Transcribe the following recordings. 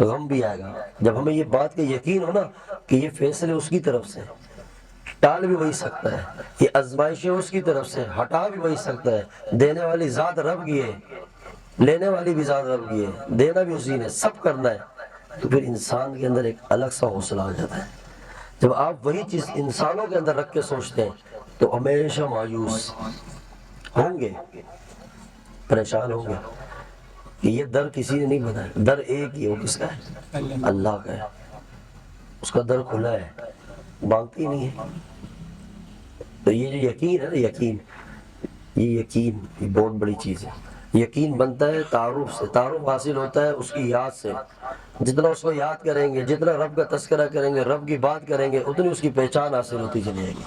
غم بھی آئے گا۔ جب ہمیں یہ بات کا یقین ہو نا کہ یہ فیصلے اس کی طرف سے، ٹال بھی وہی سکتا ہے، یہ آزمائشیں اس کی طرف سے، ہٹا بھی وہی سکتا ہے، دینے والی ذات رب کی ہے، لینے والی بھی ذات رب کی ہے، دینا بھی اسی نے، سب کرنا ہے، تو پھر انسان کے اندر ایک الگ سا حوصلہ آ جاتا ہے۔ جب آپ وہی چیز انسانوں کے اندر رکھ کے سوچتے ہیں تو ہمیشہ مایوس ہوں گے، پریشان ہوں گے کہ یہ در کسی نے نہیں بنایا، در ایک ہی ہے، وہ کس کا ہے؟ اللہ کا ہے، اس کا در کھلا ہے، مانگتی نہیں ہے۔ تو یہ جو یقین ہے نا، یقین، یہ بہت بڑی چیز ہے۔ یقین بنتا ہے تعارف سے، تعارف حاصل ہوتا ہے اس کی یاد سے۔ جتنا اس کو یاد کریں گے، جتنا رب کا تذکرہ کریں گے، رب کی بات کریں گے، اتنی اس کی پہچان حاصل ہوتی چلی جائے گی،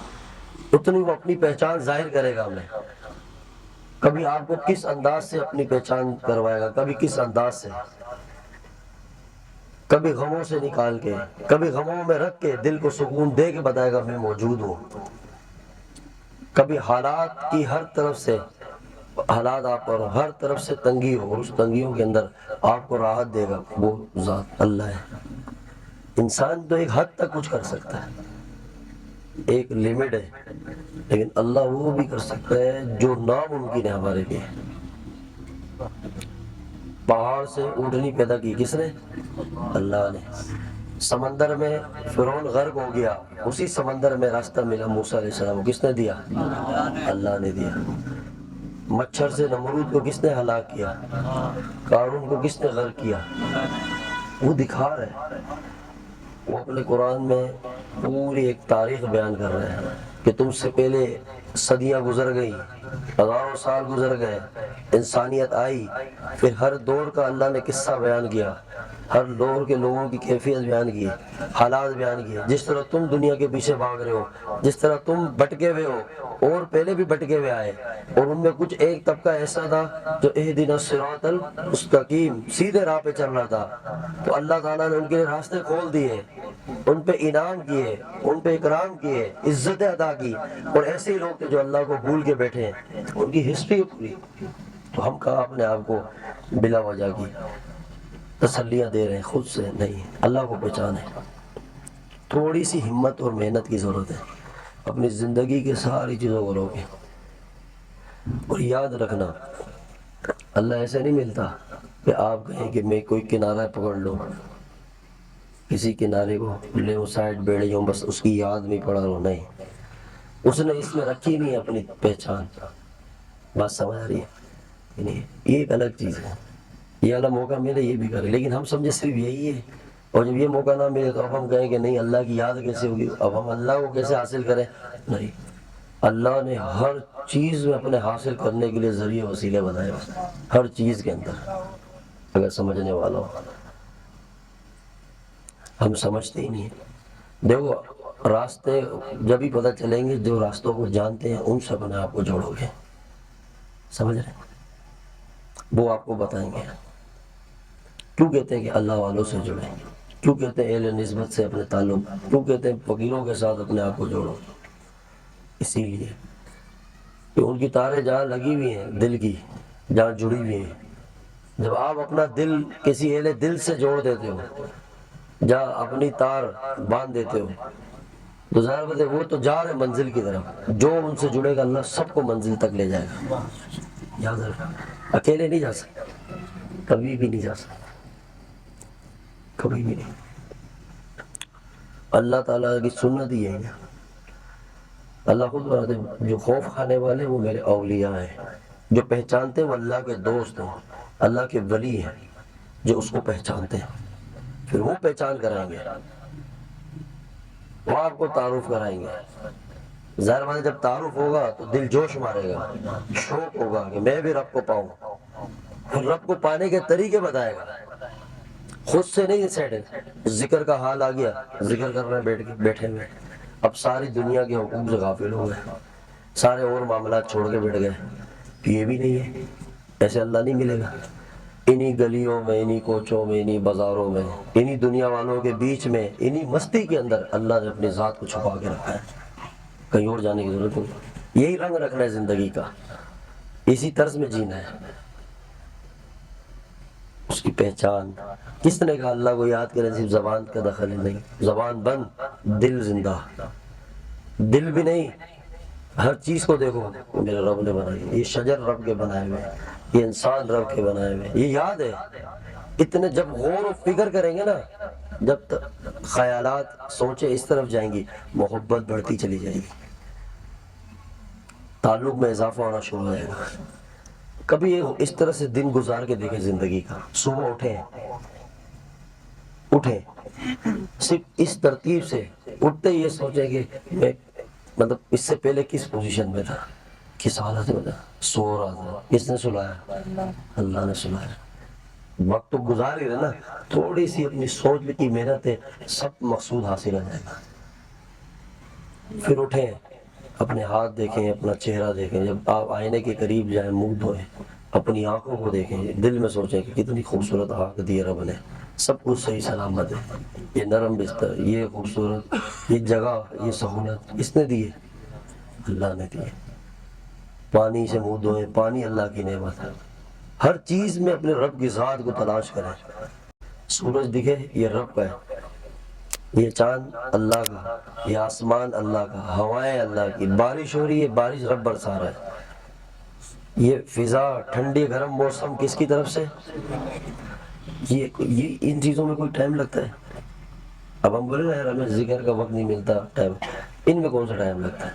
اتنی وہ اپنی پہچان ظاہر کرے گا ہمیں۔ کبھی آپ کو کس انداز سے اپنی پہچان کروائے گا، کبھی کس انداز سے، کبھی غموں سے نکال کے، کبھی غموں میں رکھ کے دل کو سکون دے کے بتائے گا میں موجود ہوں۔ کبھی حالات کی ہر طرف سے، حالات آپ پر ہر طرف سے تنگی ہو، اس تنگیوں کے اندر آپ کو راحت دے گا، وہ ذات اللہ ہے۔ انسان تو ایک حد تک کچھ کر سکتا ہے، ایک لمٹ ہے، لیکن اللہ وہ بھی کر سکتا ہے جو ناممکن ہے ہمارے لیے۔ پہاڑ سے اونٹنی پیدا کی کس نے؟ اللہ نے۔ سمندر میں فرعون غرق ہو گیا، اسی سمندر میں راستہ ملا موسیٰ علیہ السلام کو، کس نے دیا؟ اللہ نے دیا۔ مچھر سے نمرود کو کس نے ہلاک کیا؟ قارون کو کس نے غرق کیا؟ وہ دکھا رہا ہے، وہ اپنے قرآن میں پوری ایک تاریخ بیان کر رہے ہیں کہ تم سے پہلے صدیاں گزر گئی، ہزاروں سال گزر گئے، انسانیت آئی، پھر ہر دور کا اللہ نے قصہ بیان کیا، ہر دور کے لوگوں کی کیفیت بیان کی، حالات بیان کیے، جس طرح تم دنیا کے پیچھے بھاگ رہے ہو، جس طرح تم بھٹکے ہوئے ہو، اور پہلے بھی بھٹکے ہوئے آئے، اور ان میں کچھ ایک طبقہ ایسا تھا جو اہدنا الصراط المستقیم، سیدھے راہ پہ چل رہا تھا، تو اللہ تعالیٰ نے ان کے لیے راستے کھول دیے، ان پہ انعام کیے، ان پہ اکرام کیے، عزتیں عطا کی، اور ایسے ہی لوگ تھے جو اللہ کو بھول کے بیٹھے ہیں، ان کی ہسٹری پوری۔ تو ہم کہاں اپنے آپ کو بلا وجہ کی تسلیاں دے رہے ہیں، خود سے نہیں، اللہ کو پہچانے۔ تھوڑی سی ہمت اور محنت کی ضرورت ہے، اپنی زندگی کی ساری چیزوں کو روکیں، اور یاد رکھنا اللہ ایسے نہیں ملتا کہ آپ کہیں کہ میں کوئی کنارہ پکڑ لوں، کسی کنارے کو لے وہ سائڈ بیٹھ جاؤں، بس اس کی یاد میں پڑا رہو، نہیں، اس نے اس میں رکھی نہیں اپنی پہچان۔ بات سمجھ آ رہی ہے؟ نہیں، یہ ایک الگ چیز ہے، یہ اللہ موقع ملے یہ بھی کرے، لیکن ہم سمجھے صرف یہی ہے، اور جب یہ موقع نہ ملے تو اب ہم کہیں کہ نہیں اللہ کی یاد کیسے ہوگی، اب ہم اللہ کو کیسے حاصل کریں؟ نہیں، اللہ نے ہر چیز میں اپنے حاصل کرنے کے لیے ذریعے وسیلے بنائے، ہر چیز کے اندر، اگر سمجھنے والا ہو۔ ہم سمجھتے ہی نہیں ہیں۔ دیکھو راستے جب ہی پتہ چلیں گے، جو راستوں کو جانتے ہیں ان سے اپنے آپ کو جوڑو گے، سمجھ رہے ہیں؟ وہ آپ کو بتائیں گے۔ کیوں کہتے ہیں کہ اللہ والوں سے جڑیں، کیوں کہتے ہیں اہل نسبت سے اپنے تعلق، کیوں کہتے ہیں فقیروں کے ساتھ اپنے آپ کو جوڑو؟ اسی لیے کہ ان کی تاریں جہاں لگی ہوئی ہیں، دل کی جہاں جڑی ہوئی ہیں، جب آپ اپنا دل کسی اہل دل سے جوڑ دیتے ہو، جہاں اپنی تار باندھ دیتے ہو، تو ظاہر بات ہے وہ تو جا رہے منزل کی طرف، جو ان سے جڑے گا اللہ سب کو منزل تک لے جائے گا۔ یاد رکھنا، اکیلے نہیں جا سکتے، کبھی بھی نہیں جا سکتے، کبھی بھی نہیں۔ اللہ تعالیٰ کی سنت ہی ہے، اللہ خود بتاتے ہیں جو خوف کھانے والے وہ میرے اولیاء ہیں، جو پہچانتے ہیں وہ اللہ کے دوست ہیں، اللہ کے ولی ہیں، جو اس کو پہچانتے ہیں، پھر وہ پہچان کرائیں گے، وہ آپ کو تعارف کرائیں گے۔ ظاہر بات ہے جب تعارف ہوگا تو دل جوش مارے گا، شوق ہوگا کہ میں بھی رب کو پاؤں، پھر رب کو پانے کے طریقے بتائے گا، خود سے نہیں سیٹ۔ ذکر کا حال آ گیا، ذکر کر رہے ہیں بیٹھے ہوئے، اب ساری دنیا کے حقوق سے غافل ہو گئے، سارے اور معاملات چھوڑ کے بیٹھ گئے، یہ بھی نہیں ہے، ایسے اللہ نہیں ملے گا۔ انہی گلیوں میں، انہی کوچوں میں، انہی بازاروں میں، انہی دنیا والوں کے بیچ میں، انہی مستی کے اندر اللہ نے اپنی ذات کو چھپا کے رکھا ہے، کہیں اور جانے کی ضرورت نہیں۔ یہی رنگ رکھنا ہے زندگی کا، اسی طرز میں جینا ہے۔ اس کی پہچان. کس نے کہا اللہ کو یاد کریں صرف زبان کا دخل ہے؟ نہیں، زبان بند دل زندہ. دل بھی نہیں، ہر چیز کو دیکھو میرے رب نے بنائی. یہ شجر رب کے بنائے ہوئے، یہ انسان رب کے بنائے ہوئے. یہ یاد ہے. اتنے جب غور و فکر کریں گے نا، جب تک خیالات سوچیں اس طرف جائیں گی، محبت بڑھتی چلی جائے گی، تعلق میں اضافہ ہونا شروع ہو جائے گا. کبھی اس طرح سے دن گزار کے دیکھیں زندگی کا. صبح اٹھیں صرف اس ترتیب سے اٹھتے ہی یہ سوچیں کہ میں مطلب اس سے پہلے کس پوزیشن میں تھا، کس حالت میں تھا، سو رہا تھا، کس نے سلایا؟ اللہ نے سلایا. وقت تو گزار ہی رہے نا. تھوڑی سی اپنی سوچ کی محنت ہے، سب مقصود حاصل ہو جائے گا. پھر اٹھیں، اپنے ہاتھ دیکھیں، اپنا چہرہ دیکھیں. جب آپ آئینے کے قریب جائیں منہ دھوئیں، اپنی آنکھوں کو دیکھیں، دل میں سوچیں کہ کتنی خوبصورت آنکھ دی رب نے. سب کچھ صحیح سلامت ہے. یہ نرم بستر، یہ خوبصورت، یہ جگہ، یہ سہولت کس نے دی ہے؟ اللہ نے دی ہے. پانی سے منہ دھوئیں، پانی اللہ کی نعمت ہے. ہر چیز میں اپنے رب کی ذات کو تلاش کریں. سورج دکھے یہ رب کا ہے، یہ چاند اللہ کا، یہ آسمان اللہ کا، ہوائیں اللہ کی، بارش ہو رہی ہے بارش رب برسا رہا ہے. یہ فضا ٹھنڈی گرم موسم کس کی طرف سے؟ یہ ان چیزوں میں کوئی ٹائم لگتا ہے؟ اب ہم بولے نا یار ہمیں ذکر کا وقت نہیں ملتا، ٹائم، ان میں کون سا ٹائم لگتا ہے؟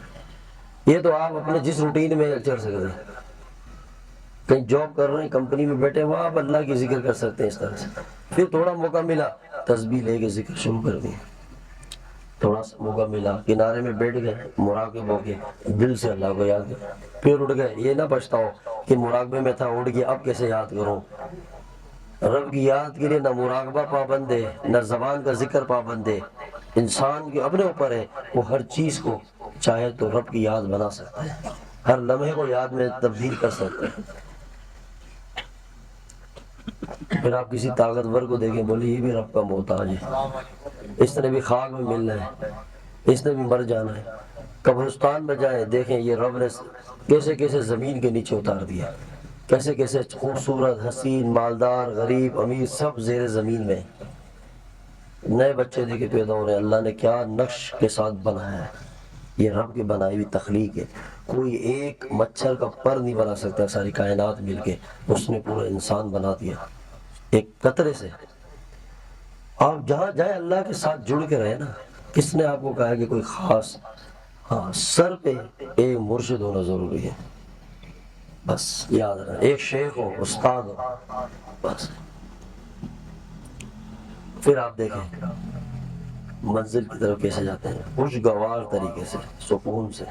یہ تو آپ اپنے جس روٹین میں چل سکتے ہیں. کہیں جاب کر رہے ہیں، کمپنی میں بیٹھے وہاں آپ اللہ کی ذکر کر سکتے ہیں اس طرح سے. پھر تھوڑا موقع ملا تسبیح لے کے ذکر شروع کر دی. تھوڑا سا موقع ملا کنارے میں بیٹھ گئے، مراقبہ ہو کے دل سے اللہ کو یاد کر. پھر اٹھ گئے، یہ نہ پچھتاؤ کہ مراقبے میں تھا اٹھ کے اب کیسے یاد کروں. رب کی یاد کے لیے نہ مراقبہ پابند ہے، نہ زبان کا ذکر پابند ہے. انسان کے اپنے اوپر ہے، وہ ہر چیز کو چاہے تو رب کی یاد بنا سکتا ہے، ہر لمحے کو یاد میں تبدیل کر سکتا ہے. پھر آپ کسی طاقتور کو دیکھیں، بولے یہ بھی رب کا محتاج ہے، اس نے بھی خاک میں ملنا ہے، اس نے بھی مر جانا ہے. قبرستان میں جائیں دیکھیں یہ رب نے کیسے کیسے زمین کے نیچے اتار دیا، کیسے کیسے خوبصورت، حسین، مالدار، غریب، امیر سب زیر زمین میں. نئے بچے دیکھے پیدا ہو رہے ہیں، اللہ نے کیا نقش کے ساتھ بنایا ہے. یہ رب کی بنائی ہوئی تخلیق ہے. کوئی ایک مچھر کا پر نہیں بنا سکتا، ساری کائنات مل کے اس نے پورا انسان بنا دیا ایک قطرے سے. آپ جہاں جائیں اللہ کے ساتھ جڑ کے رہے نا. کس نے آپ کو کہا کہ کوئی خاص، ہاں سر پہ ایک مرشد ہونا ضروری ہے، بس یاد رہنا. ایک شیخ ہو، استاد ہو، بس. پھر آپ دیکھیں منزل کی طرف کیسے جاتے ہیں، خوشگوار طریقے سے، سکون سے.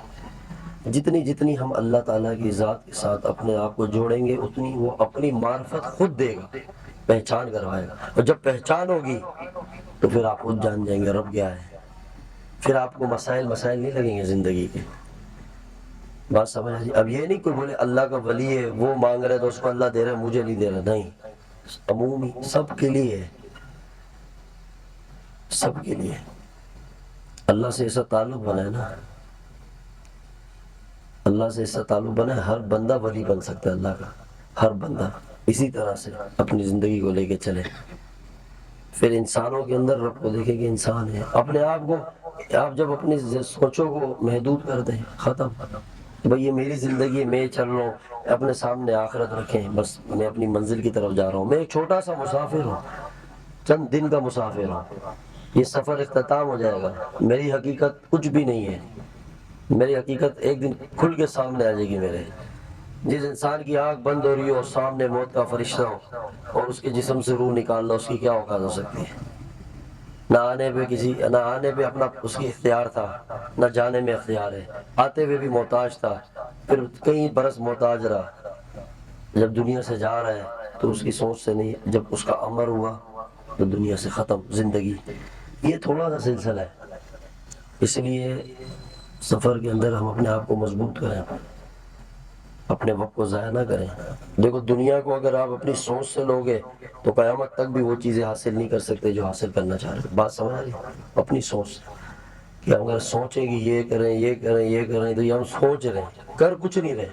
جتنی جتنی ہم اللہ تعالیٰ کی ذات کے ساتھ اپنے آپ کو جوڑیں گے اتنی وہ اپنی معرفت خود دے گا، پہچان کروائے گا. اور جب پہچان ہوگی تو پھر آپ خود جان جائیں گے رب کیا ہے. پھر آپ کو مسائل نہیں لگیں گے زندگی کے. بات سمجھ آئی؟ اب یہ نہیں کوئی بولے اللہ کا ولی ہے وہ مانگ رہے تو اس کو اللہ دے رہا ہے مجھے نہیں دے رہا. نہیں، عمومی سب کے لیے ہے، سب کے لیے. اللہ سے ایسا تعلق بنا ہے نا، اللہ سے ایسا تعلق بنا ہے، ہر بندہ ولی بن سکتا ہے اللہ کا، ہر بندہ. اسی طرح سے اپنی زندگی کو لے کے چلے. پھر انسانوں کے اندر رب کو دیکھیں کہ انسان ہے. اپنے آپ کو آپ جب اپنی سوچوں کو محدود کر دیں، ختم، بھئی یہ میری زندگی ہے، میں چل رہا ہوں، اپنے سامنے آخرت رکھیں، بس میں اپنی منزل کی طرف جا رہا ہوں، میں ایک چھوٹا سا مسافر ہوں، چند دن کا مسافر ہوں، یہ سفر اختتام ہو جائے گا. میری حقیقت کچھ بھی نہیں ہے، میری حقیقت ایک دن کھل کے سامنے آ جائے گی میرے. جس انسان کی آنکھ بند ہو رہی ہو، سامنے موت کا فرشتہ ہو اور اس کے جسم سے روح نکالنا، اس کی کیا اوقات ہو سکتی ہے؟ نہ آنے پہ اپنا اس کی اختیار تھا، نہ جانے میں اختیار ہے. آتے ہوئے بھی محتاج تھا، پھر کئی برس محتاج رہا. جب دنیا سے جا رہا ہے تو اس کی سوچ سے نہیں، جب اس کا امر ہوا تو دنیا سے ختم زندگی. یہ تھوڑا سا سلسلہ ہے. اس لیے سفر کے اندر ہم اپنے آپ کو مضبوط کریں، اپنے وقت کو ضائع نہ کریں. دیکھو دنیا کو اگر آپ اپنی سوچ سے لوگے تو قیامت تک بھی وہ چیزیں حاصل نہیں کر سکتے جو حاصل کرنا چاہ رہے. بات سمجھ آئی؟ اپنی سوچ سے کہ ہم اگر سوچیں کہ یہ کریں یہ کریں یہ کریں تو یہ ہم سوچ رہے ہیں، کر کچھ نہیں رہے.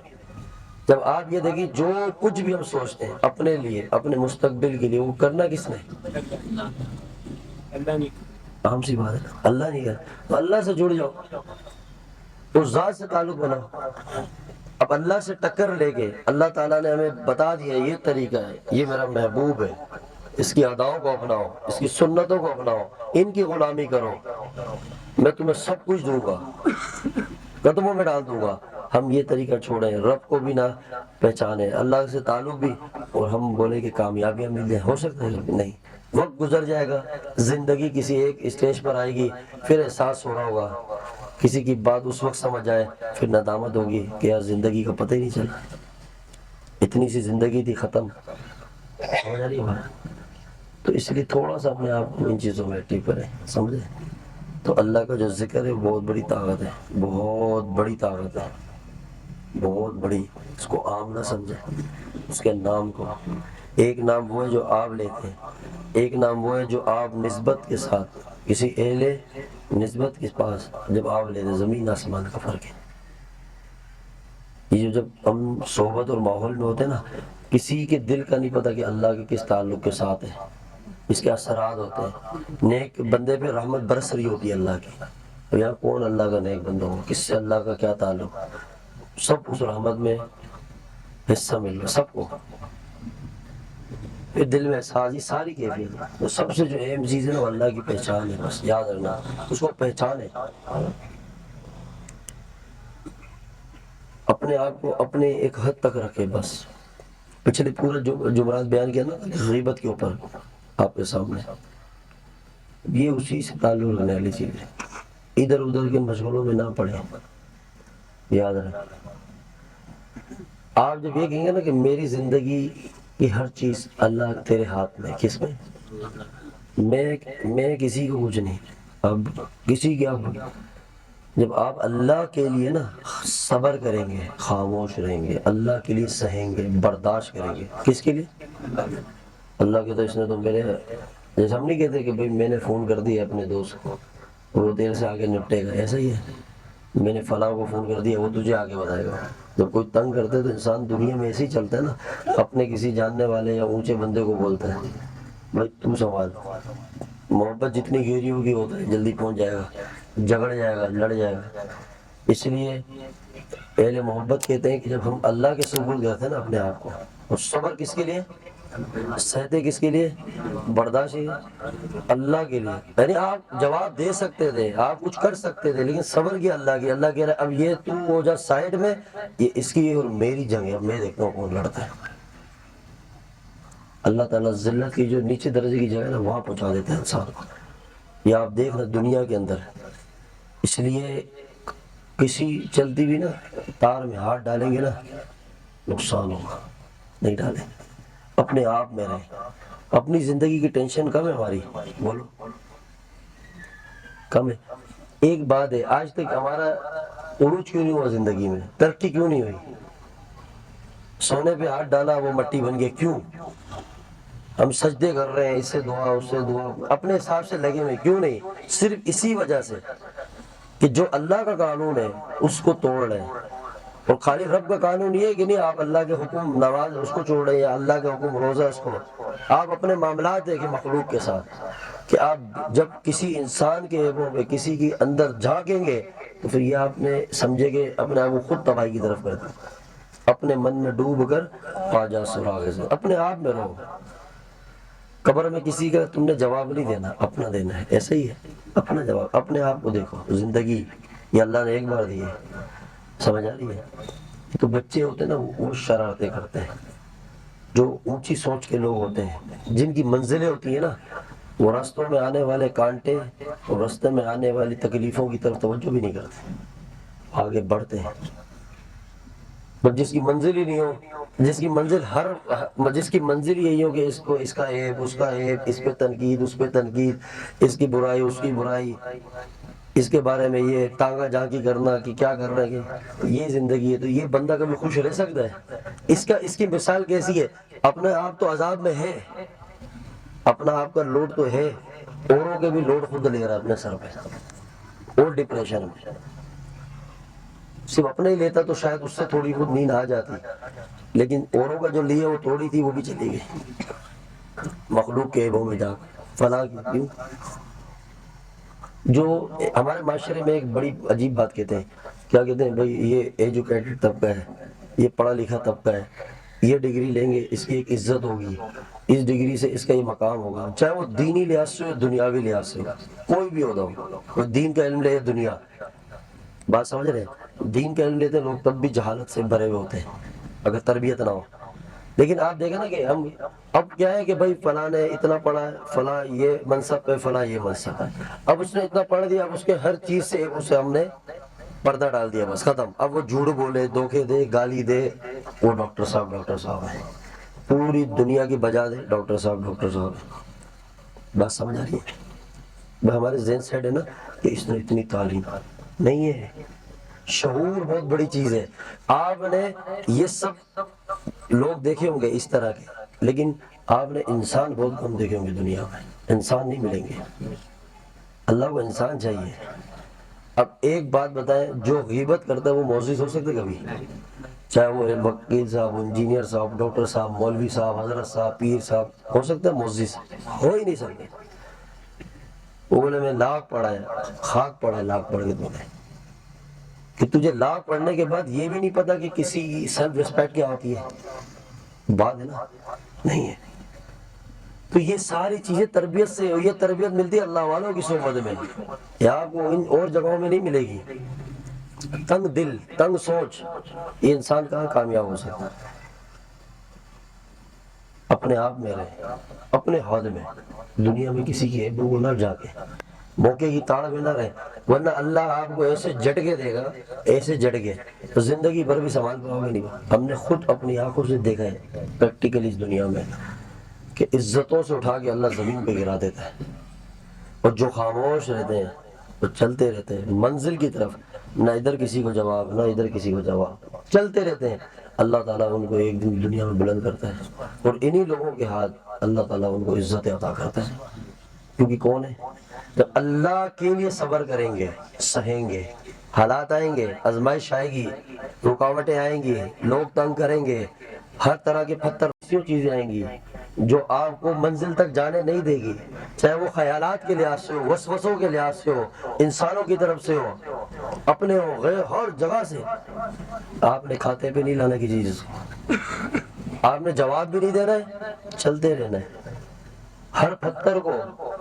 جب آپ یہ دیکھیں جو کچھ بھی ہم سوچتے ہیں اپنے لیے اپنے مستقبل کے لیے وہ کرنا کس نے؟ عام سی بات ہے، اللہ نہیں کر، تو اللہ سے جڑ جاؤ، اس ذات سے تعلق بناؤ۔ اب اللہ سے ٹکر لے کے اللہ تعالیٰ نے ہمیں بتا دیا یہ طریقہ ہے، یہ میرا محبوب ہے، اس کی اداؤں کو اپناؤ، اس کی سنتوں کو اپناؤ، ان کی غلامی کرو، میں تمہیں سب کچھ دوں گا، قدموں میں ڈال دوں گا۔ ہم یہ طریقہ چھوڑیں، رب کو بھی نہ پہچانے، اللہ سے تعلق بھی، اور ہم بولے کہ کامیابیاں مل جائیں، ہو سکتا ہے نہیں۔ وقت گزر جائے گا، زندگی کسی ایک اسٹیج پر آئے گی، پھر احساس ہو رہا ہوگا، کسی کی بات اس وقت سمجھ آئے، پھر ندامت ہوگی کہ یار زندگی کا پتہ ہی نہیں چلا، اتنی سی زندگی تھی ختم، سمجھ آ رہی ہے بات؟ تو اس لیے تھوڑا سا اپنے آپ کو ان چیزوں میں ایکٹیو کریں، سمجھے؟ تو اللہ کا جو ذکر ہے بہت بڑی طاقت ہے، بہت بڑی طاقت ہے، بہت بڑی۔ اس کو عام نہ سمجھیں، اس کے نام کو۔ ایک نام وہ ہے جو آپ لیتے ہیں، ایک نام وہ ہے جو آپ نسبت کے ساتھ کسی اہل نسبت کے پاس جب آپ لیتے ہیں، زمین آسمان کا فرق ہے۔ یہ جب ہم صحبت اور ماحول میں ہوتے ہیں نا، کسی کے دل کا نہیں پتہ کہ اللہ کے کس تعلق کے ساتھ ہے، اس کے اثرات ہوتے ہیں۔ نیک بندے پہ رحمت برس رہی ہوتی ہے اللہ کی، تو یہاں کون اللہ کا نیک بندہ ہو، کس سے اللہ کا کیا تعلق، سب اس رحمت میں حصہ مل رہا سب کو۔ پھر دل میں سازی ساری کیفیت ہے، تو سب سے جو اہم چیز ہے نا وہ اللہ کی پہچان ہے، بس یاد رکھنا اس کو پہچانے، اپنے آپ کو اپنے ایک حد تک رکھے بس۔ پچھلے پورے جمعرات بیان کیا نا غیبت کے اوپر آپ کے سامنے، یہ اسی سے تعلق رکھنے والی چیز ہے، ادھر ادھر کے مشغلوں میں نہ پڑے، یاد رکھ۔ آپ جب یہ کہیں گے نا کہ میری زندگی کی ہر چیز اللہ تیرے ہاتھ میں، کس میں؟ میں کسی کو کچھ نہیں، اب کسی کی اب جب آپ اللہ کے لیے نا صبر کریں گے، خاموش رہیں گے، اللہ کے لیے سہیں گے، برداشت کریں گے، کس کے لیے؟ اللہ کے، تو اس نے تو میرے، جیسے ہم نہیں کہتے کہ بھئی میں نے فون کر دیا اپنے دوست کو، وہ دیر سے آگے نپٹے گا، ایسا ہی ہے، میں نے فلاں کو فون کر دیا وہ تجھے آگے بتائے گا۔ جب کوئی تنگ کرتے تو انسان دنیا میں ایسے ہی چلتا ہے نا، اپنے کسی جاننے والے یا اونچے بندے کو بولتا ہے بھائی تو سوال، محبت جتنی گہری ہوگی ہوتا ہے جلدی پہنچ جائے گا، جھگڑ جائے گا، لڑ جائے گا۔ اس لیے اہل محبت کہتے ہیں کہ جب ہم اللہ کے سپرد کرتے ہیں نا اپنے آپ کو، اور صبر کس کے لیے؟ سہتے کس کے لیے؟ برداشت اللہ کے لیے، یعنی آپ جواب دے سکتے تھے، آپ کچھ کر سکتے تھے، لیکن صبر کیا اللہ کی، اللہ کہہ رہا ہے اب یہ تو ہو جا سائڈ میں، یہ اس کی اور میری جنگ ہے، میں دیکھتا ہوں کون لڑتا ہے۔ اللہ تعالیٰ ذلت کی جو نیچے درجے کی جگہ ہے نا وہاں پہنچا دیتا ہے انسان کو، یہ آپ دیکھنا دنیا کے اندر۔ اس لیے کسی چلتی بھی نا تار میں ہاتھ ڈالیں گے نا نقصان ہوگا، نہیں ڈالیں، اپنے آپ میں رہیں۔ اپنی زندگی کی ٹینشن کم ہے ہماری، بولو کم ہے؟ ایک بات ہے، آج تک ہمارا عروج کیوں نہیں ہوا زندگی میں، ترقی کیوں نہیں ہوئی؟ سونے پہ ہاتھ ڈالا وہ مٹی بن گیا، کیوں؟ ہم سجدے کر رہے ہیں، اس سے دعا اس سے دعا، اپنے حساب سے لگے ہوئے، کیوں نہیں؟ صرف اسی وجہ سے کہ جو اللہ کا قانون ہے اس کو توڑ رہے ہیں، اور خالی رب کا قانون یہ ہے کہ نہیں آپ اللہ کے حکم نواز اس کو چھوڑ رہے ہیں، اللہ کے حکم روزہ اس کو، آپ اپنے معاملات دیکھیں مخلوق کے ساتھ، کہ آپ جب کسی انسان کے عیبوں میں کسی کے اندر جھانکیں گے تو پھر یہ آپ نے سمجھے کہ اپنے آپ کو خود تباہی کی طرف کر دیں۔ اپنے من میں ڈوب کر پا جا سراغ سے، اپنے آپ میں رہو۔ قبر میں کسی کا تم نے جواب نہیں دینا، اپنا دینا ہے، ایسا ہی ہے، اپنا جواب، اپنے آپ کو دیکھو۔ زندگی یہ اللہ نے ایک بار دی ہے، سمجھ آ رہی ہے؟ تو بچے ہوتے ہیں نا وہ شرارتیں کرتے ہیں، جو اونچی سوچ کے لوگ ہوتے ہیں، جن کی منزلیں ہوتی ہیں نا، وہ راستوں میں آنے والے کانٹے اور راستے میں آنے والی تکلیفوں کی طرف توجہ بھی نہیں کرتے، آگے بڑھتے ہیں۔ پر جس کی منزل ہی نہیں ہو، جس کی منزل یہی ہو کہ اس کو اس کا عیب اس کا عیب، اس پہ تنقید اس پہ تنقید، اس کی برائی اس کی برائی، اس کے بارے میں یہ ٹانگا جھانکی کرنا کہ کیا کر رہے ہیں، یہ زندگی ہے، تو یہ بندہ کبھی خوش رہ سکتا ہے؟ اس کی مثال کیسی ہے؟ اپنے آپ تو عذاب میں ہے، اپنا آپ کا لوڈ تو ہے، اوروں کے بھی لوڈ خود لے رہا ہے اپنے سر پہ، اور ڈپریشن میں۔ صرف اپنے ہی لیتا تو شاید اس سے تھوڑی بہت نیند آ جاتی، لیکن اوروں کا جو لیے وہ تھوڑی تھی وہ بھی چلی گئی مخلوق کے عیبوں میں جا کر فلاں کی کیوں۔ جو ہمارے معاشرے میں ایک بڑی عجیب بات کہتے ہیں، کیا کہتے ہیں بھائی یہ ایجوکیٹڈ طبقہ ہے، یہ پڑھا لکھا طبقہ ہے، یہ ڈگری لیں گے اس کی ایک عزت ہوگی، اس ڈگری سے اس کا یہ مقام ہوگا، چاہے وہ دینی لحاظ سے ہو دنیاوی لحاظ سے ہو، کوئی بھی ہوتا ہو، کوئی دین کا علم لے یا دنیا، بات سمجھ رہے ہیں؟ دین کا علم لیتے لوگ تب بھی جہالت سے بھرے ہوئے ہوتے ہیں اگر تربیت نہ ہو۔ لیکن آپ دیکھیں نا کہ ہم اب کیا ہے کہ بھائی فلاں نے اتنا پڑھا ہے، فلاں یہ منصب پہ، فلاں یہ منصب ہے، اب اس نے اتنا پڑھ دیا، اب اس کے ہر چیز سے اسے ہم نے پردہ ڈال دیا، بس ختم۔ اب وہ جھوٹ بولے، دھوکے دے، گالی دے، وہ ڈاکٹر صاحب ہیں، پوری دنیا کی بجا دے ڈاکٹر صاحب ہیں۔ بات سمجھ آ رہی ہے؟ ہمارے ذہن سیٹ ہے نا کہ اس نے اتنی تعلیم نہیں ہے۔ شعور بہت بڑی چیز ہے۔ آپ نے یہ سب لوگ دیکھے ہوں گے اس طرح کے، لیکن آپ نے انسان بہت کم دیکھے ہوں گے دنیا میں، انسان نہیں ملیں گے۔ اللہ کو انسان چاہیے۔ اب ایک بات بتائیں، جو غیبت کرتا ہے وہ معزز ہو سکتے کبھی؟ چاہے وہ وکیل صاحب، انجینئر صاحب، ڈاکٹر صاحب، مولوی صاحب، حضرت صاحب، پیر صاحب، ہو سکتا ہے معزز؟ ہو ہی نہیں سکتے۔ وہ بولے میں لاکھ پڑھا ہے، خاک پڑھا ہے لاکھ پڑھ کے تمہیں، کہ تجھے لاکھ پڑھنے کے بعد یہ بھی نہیں پتا کہ کسی کی سیلف ریسپیکٹ کیا ہوتی ہے، بات ہے نا؟ نہیں ہے۔ تو یہ ساری چیزیں تربیت سے، یہ تربیت ملتی ہے اللہ والوں کی صحبت میں، یہ آپ کو ان اور جگہوں میں نہیں ملے گی۔ تنگ دل، تنگ سوچ، یہ انسان کہاں کامیاب ہو سکتا ہے؟ اپنے آپ میں رہے، اپنے حد میں، دنیا میں کسی کی عیبوں کو نہ جا کے، موقع کی تاڑ میں نہ رہے، ورنہ اللہ آپ کو ایسے جھٹکے دے گا، ایسے جھٹکے تو زندگی بھر بھی سنبھال پاؤ گے نہیں۔ ہم نے خود اپنی آنکھوں سے دیکھا ہے پریکٹیکلی اس دنیا میں کہ عزتوں سے اٹھا کے اللہ زمین پہ گرا دیتا ہے، اور جو خاموش رہتے ہیں وہ چلتے رہتے ہیں منزل کی طرف، نہ ادھر کسی کو جواب، نہ ادھر کسی کو جواب، چلتے رہتے ہیں۔ اللہ تعالیٰ ان کو ایک دن دنیا میں بلند کرتا ہے، اور انہی لوگوں کے ہاتھ اللہ تعالیٰ ان کو عزت عطا کرتا ہے، کیونکہ کون ہے؟ جب اللہ کے لیے صبر کریں گے، سہیں گے، حالات آئیں گے، آزمائش آئے گی، رکاوٹیں آئیں گی، لوگ تنگ کریں گے، ہر طرح کے پتھر چیزیں آئیں گی جو آپ کو منزل تک جانے نہیں دے گی، چاہے وہ خیالات کے لحاظ سے ہو، وسوسوں کے لحاظ سے ہو، انسانوں کی طرف سے ہو، اپنے ہو، غیر، ہر جگہ سے۔ آپ نے کھاتے پہ نہیں لانا کی چیز، آپ نے جواب بھی نہیں دینا ہے، چلتے رہنا ہے، ہر پتھر کو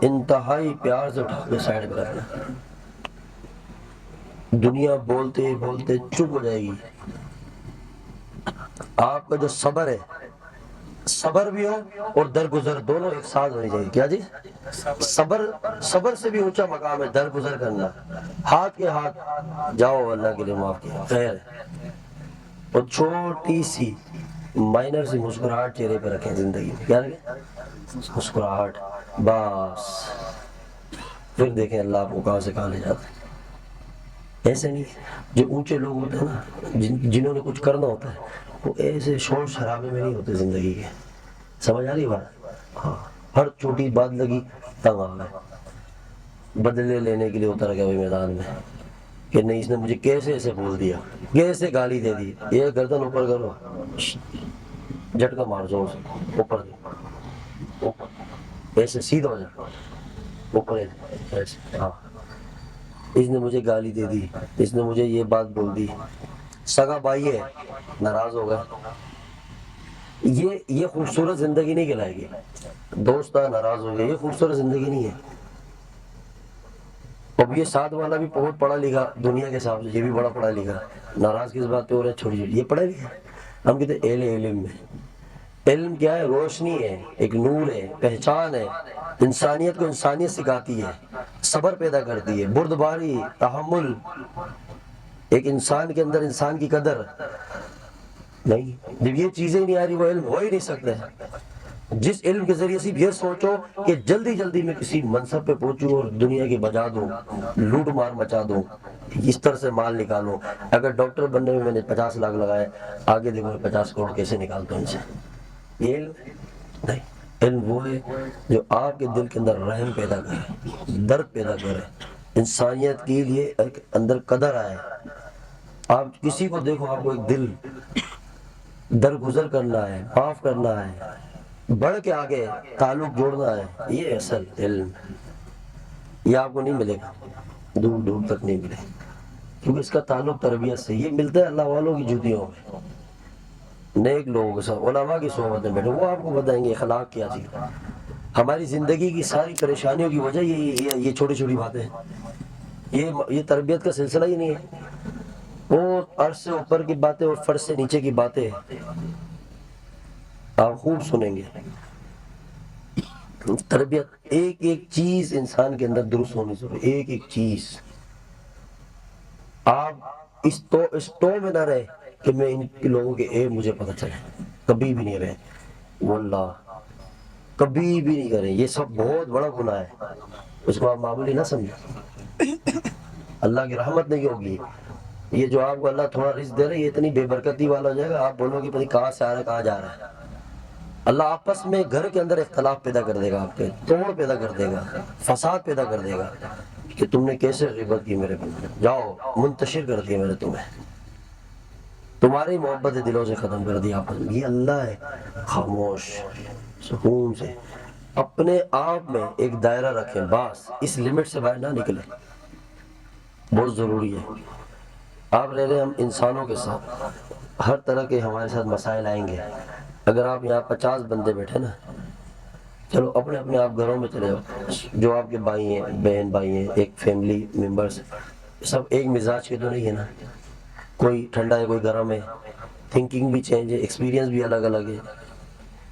انتہائی پیار سے اٹھا کے سائڈ پہ رکھنا ہے۔ دنیا بولتے بولتے چپ ہو جائے گی، آپ کا جو صبر ہے، صبر بھی ہو اور درگزر دونوں ایک ساتھ ہونی چاہیے۔ کیا جی؟ صبر سے بھی اونچا مقام ہے درگزر کرنا، ہاتھ کے ہاتھ جاؤ، اللہ کے لیے معاف کیا خیر ہے، اور چھوٹی سی مائنر سی مسکراہٹ چہرے پہ رکھیں زندگی میں۔ کیا رکھیں؟ مسکراہٹ، بس، پھر دیکھیں اللہ آپ کو کہاں سے کہاں لے جاتا ہے۔ ایسے نہیں، جو اونچے لوگ ہوتے ہیں نا، جنہوں نے کچھ کرنا ہوتا ہے، وہ ایسے شور شرابے میں نہیں ہوتے زندگی کے۔ سمجھ آ رہی بات؟ ہاں، ہر چھوٹی بات لگی تنگ آ گئے، بدلے لینے کے لیے اتر گئے وہی میدان میں، کہ نہیں اس نے مجھے کیسے ایسے بول دیا، کیسے گالی دے دی، یہ گردن اوپر کرو، جھٹکا مار دو اوپر، ایسے سیدھا ہو جا، اوپر ایسے، ہاں، اس نے مجھے گالی دے دی، اس نے مجھے یہ بات بول دی، سگا بھائی ہے، ناراض ہو گئے، یہ خوبصورت زندگی نہیں کہلائے گی۔ دوست ناراض ہو گئے، یہ خوبصورت زندگی نہیں ہے۔ اب یہ ساتھ والا بھی بہت پڑھا لکھا دنیا کے حساب سے، یہ بھی بڑا پڑھا لکھا، ناراض کس بات پہ ہو رہا ہے؟ چھوڑی چھوڑی، یہ پڑھا لکھا، ہم کہتے ہیں علم میں، علم کیا ہے؟ روشنی ہے، ایک نور ہے، پہچان ہے، انسانیت کو انسانیت سکھاتی ہے، صبر پیدا کرتی ہے، بردباری، تحمل، ایک انسان کے اندر انسان کی قدر نہیں۔ جب یہ چیزیں نہیں آ رہی وہ علم ہو ہی نہیں سکتا ہے۔ جس علم کے ذریعے صرف یہ سوچو کہ جلدی جلدی میں کسی منصب پہ پہنچوں اور دنیا کی بجا دوں، لوٹ مار مچا دوں، اس طرح سے مال نکالوں، اگر ڈاکٹر بننے میں نے 50 لاکھ لگائے، آگے دیکھو میں 50 کروڑ کیسے نکالتا ہوں ان سے۔ یہ علم نہیں، علم وہ ہے جو آپ کے دل کے اندر رحم پیدا کرے، درد پیدا کرے، انسانیت کے لیے ایک اندر قدر آئے، آپ کسی کو دیکھو، آپ کو ایک دل درگزر کرنا ہے، معاف کرنا ہے، بڑھ کے آگے تعلق جوڑنا ہے، یہ اصل علم یہ آپ کو نہیں ملے گا، دور دور تک نہیں ملے گا، کیونکہ اس کا تعلق تربیت سے یہ ملتا ہے اللہ والوں کی جوتیوں میں، نیک لوگوں کے ساتھ، علماء کی صحبت میں بیٹھے، وہ آپ کو بتائیں گے اخلاق کیا چیز ہے۔ ہماری زندگی کی ساری پریشانیوں کی وجہ یہ چھوٹی چھوٹی باتیں ہیں، یہ تربیت کا سلسلہ ہی نہیں ہے۔ وہ عرش سے اوپر کی باتیں اور فرش سے نیچے کی باتیں آپ خوب سنیں گے۔ تربیت ایک ایک چیز انسان کے اندر درست ہونی ضروری، ایک ایک چیز۔ آپ اس تو میں نہ رہے کہ میں ان لوگوں کے عیب مجھے پتہ چلے، کبھی بھی نہیں رہے، واللہ کبھی بھی نہیں کریں، یہ سب بہت بڑا گناہ ہے، اس کو آپ معمولی نہ سمجھیں، اللہ کی رحمت نہیں ہوگی۔ یہ جو آپ کو اللہ تھوڑا رزق دے رہا ہے، یہ اتنی بے برکتی والا ہو جائے گا، آپ بولو گے پتہ کہاں سے آ رہا ہے کہاں جا رہا ہے۔ اللہ آپس میں گھر کے اندر اختلاف پیدا کر دے گا، آپ کے توڑ پیدا کر دے گا، فساد پیدا کر دے گا کہ تم نے کیسے غیبت کی میرے پر، جاؤ منتشر کر دیا میں نے تمہیں، تمہاری محبت دلوں سے ختم کر دیا آپس میں۔ یہ اللہ ہے، خاموش سکون سے اپنے آپ میں ایک دائرہ رکھیں، بس اس لمٹ سے باہر نہ نکلیں، بہت ضروری ہے۔ آپ رہ رہے ہم انسانوں کے ساتھ، ہر طرح کے ہمارے ساتھ مسائل آئیں گے۔ اگر آپ یہاں 50 بندے بیٹھے نا، چلو اپنے اپنے آپ گھروں میں چلے جاؤ، جو آپ کے بھائی ہیں، بہن بھائی ہیں، ایک فیملی ممبرس، سب ایک مزاج کے تو نہیں ہے نا، کوئی ٹھنڈا ہے کوئی گرم ہے، تھنکنگ بھی چینج ہے، ایکسپیرینس بھی الگ الگ ہے۔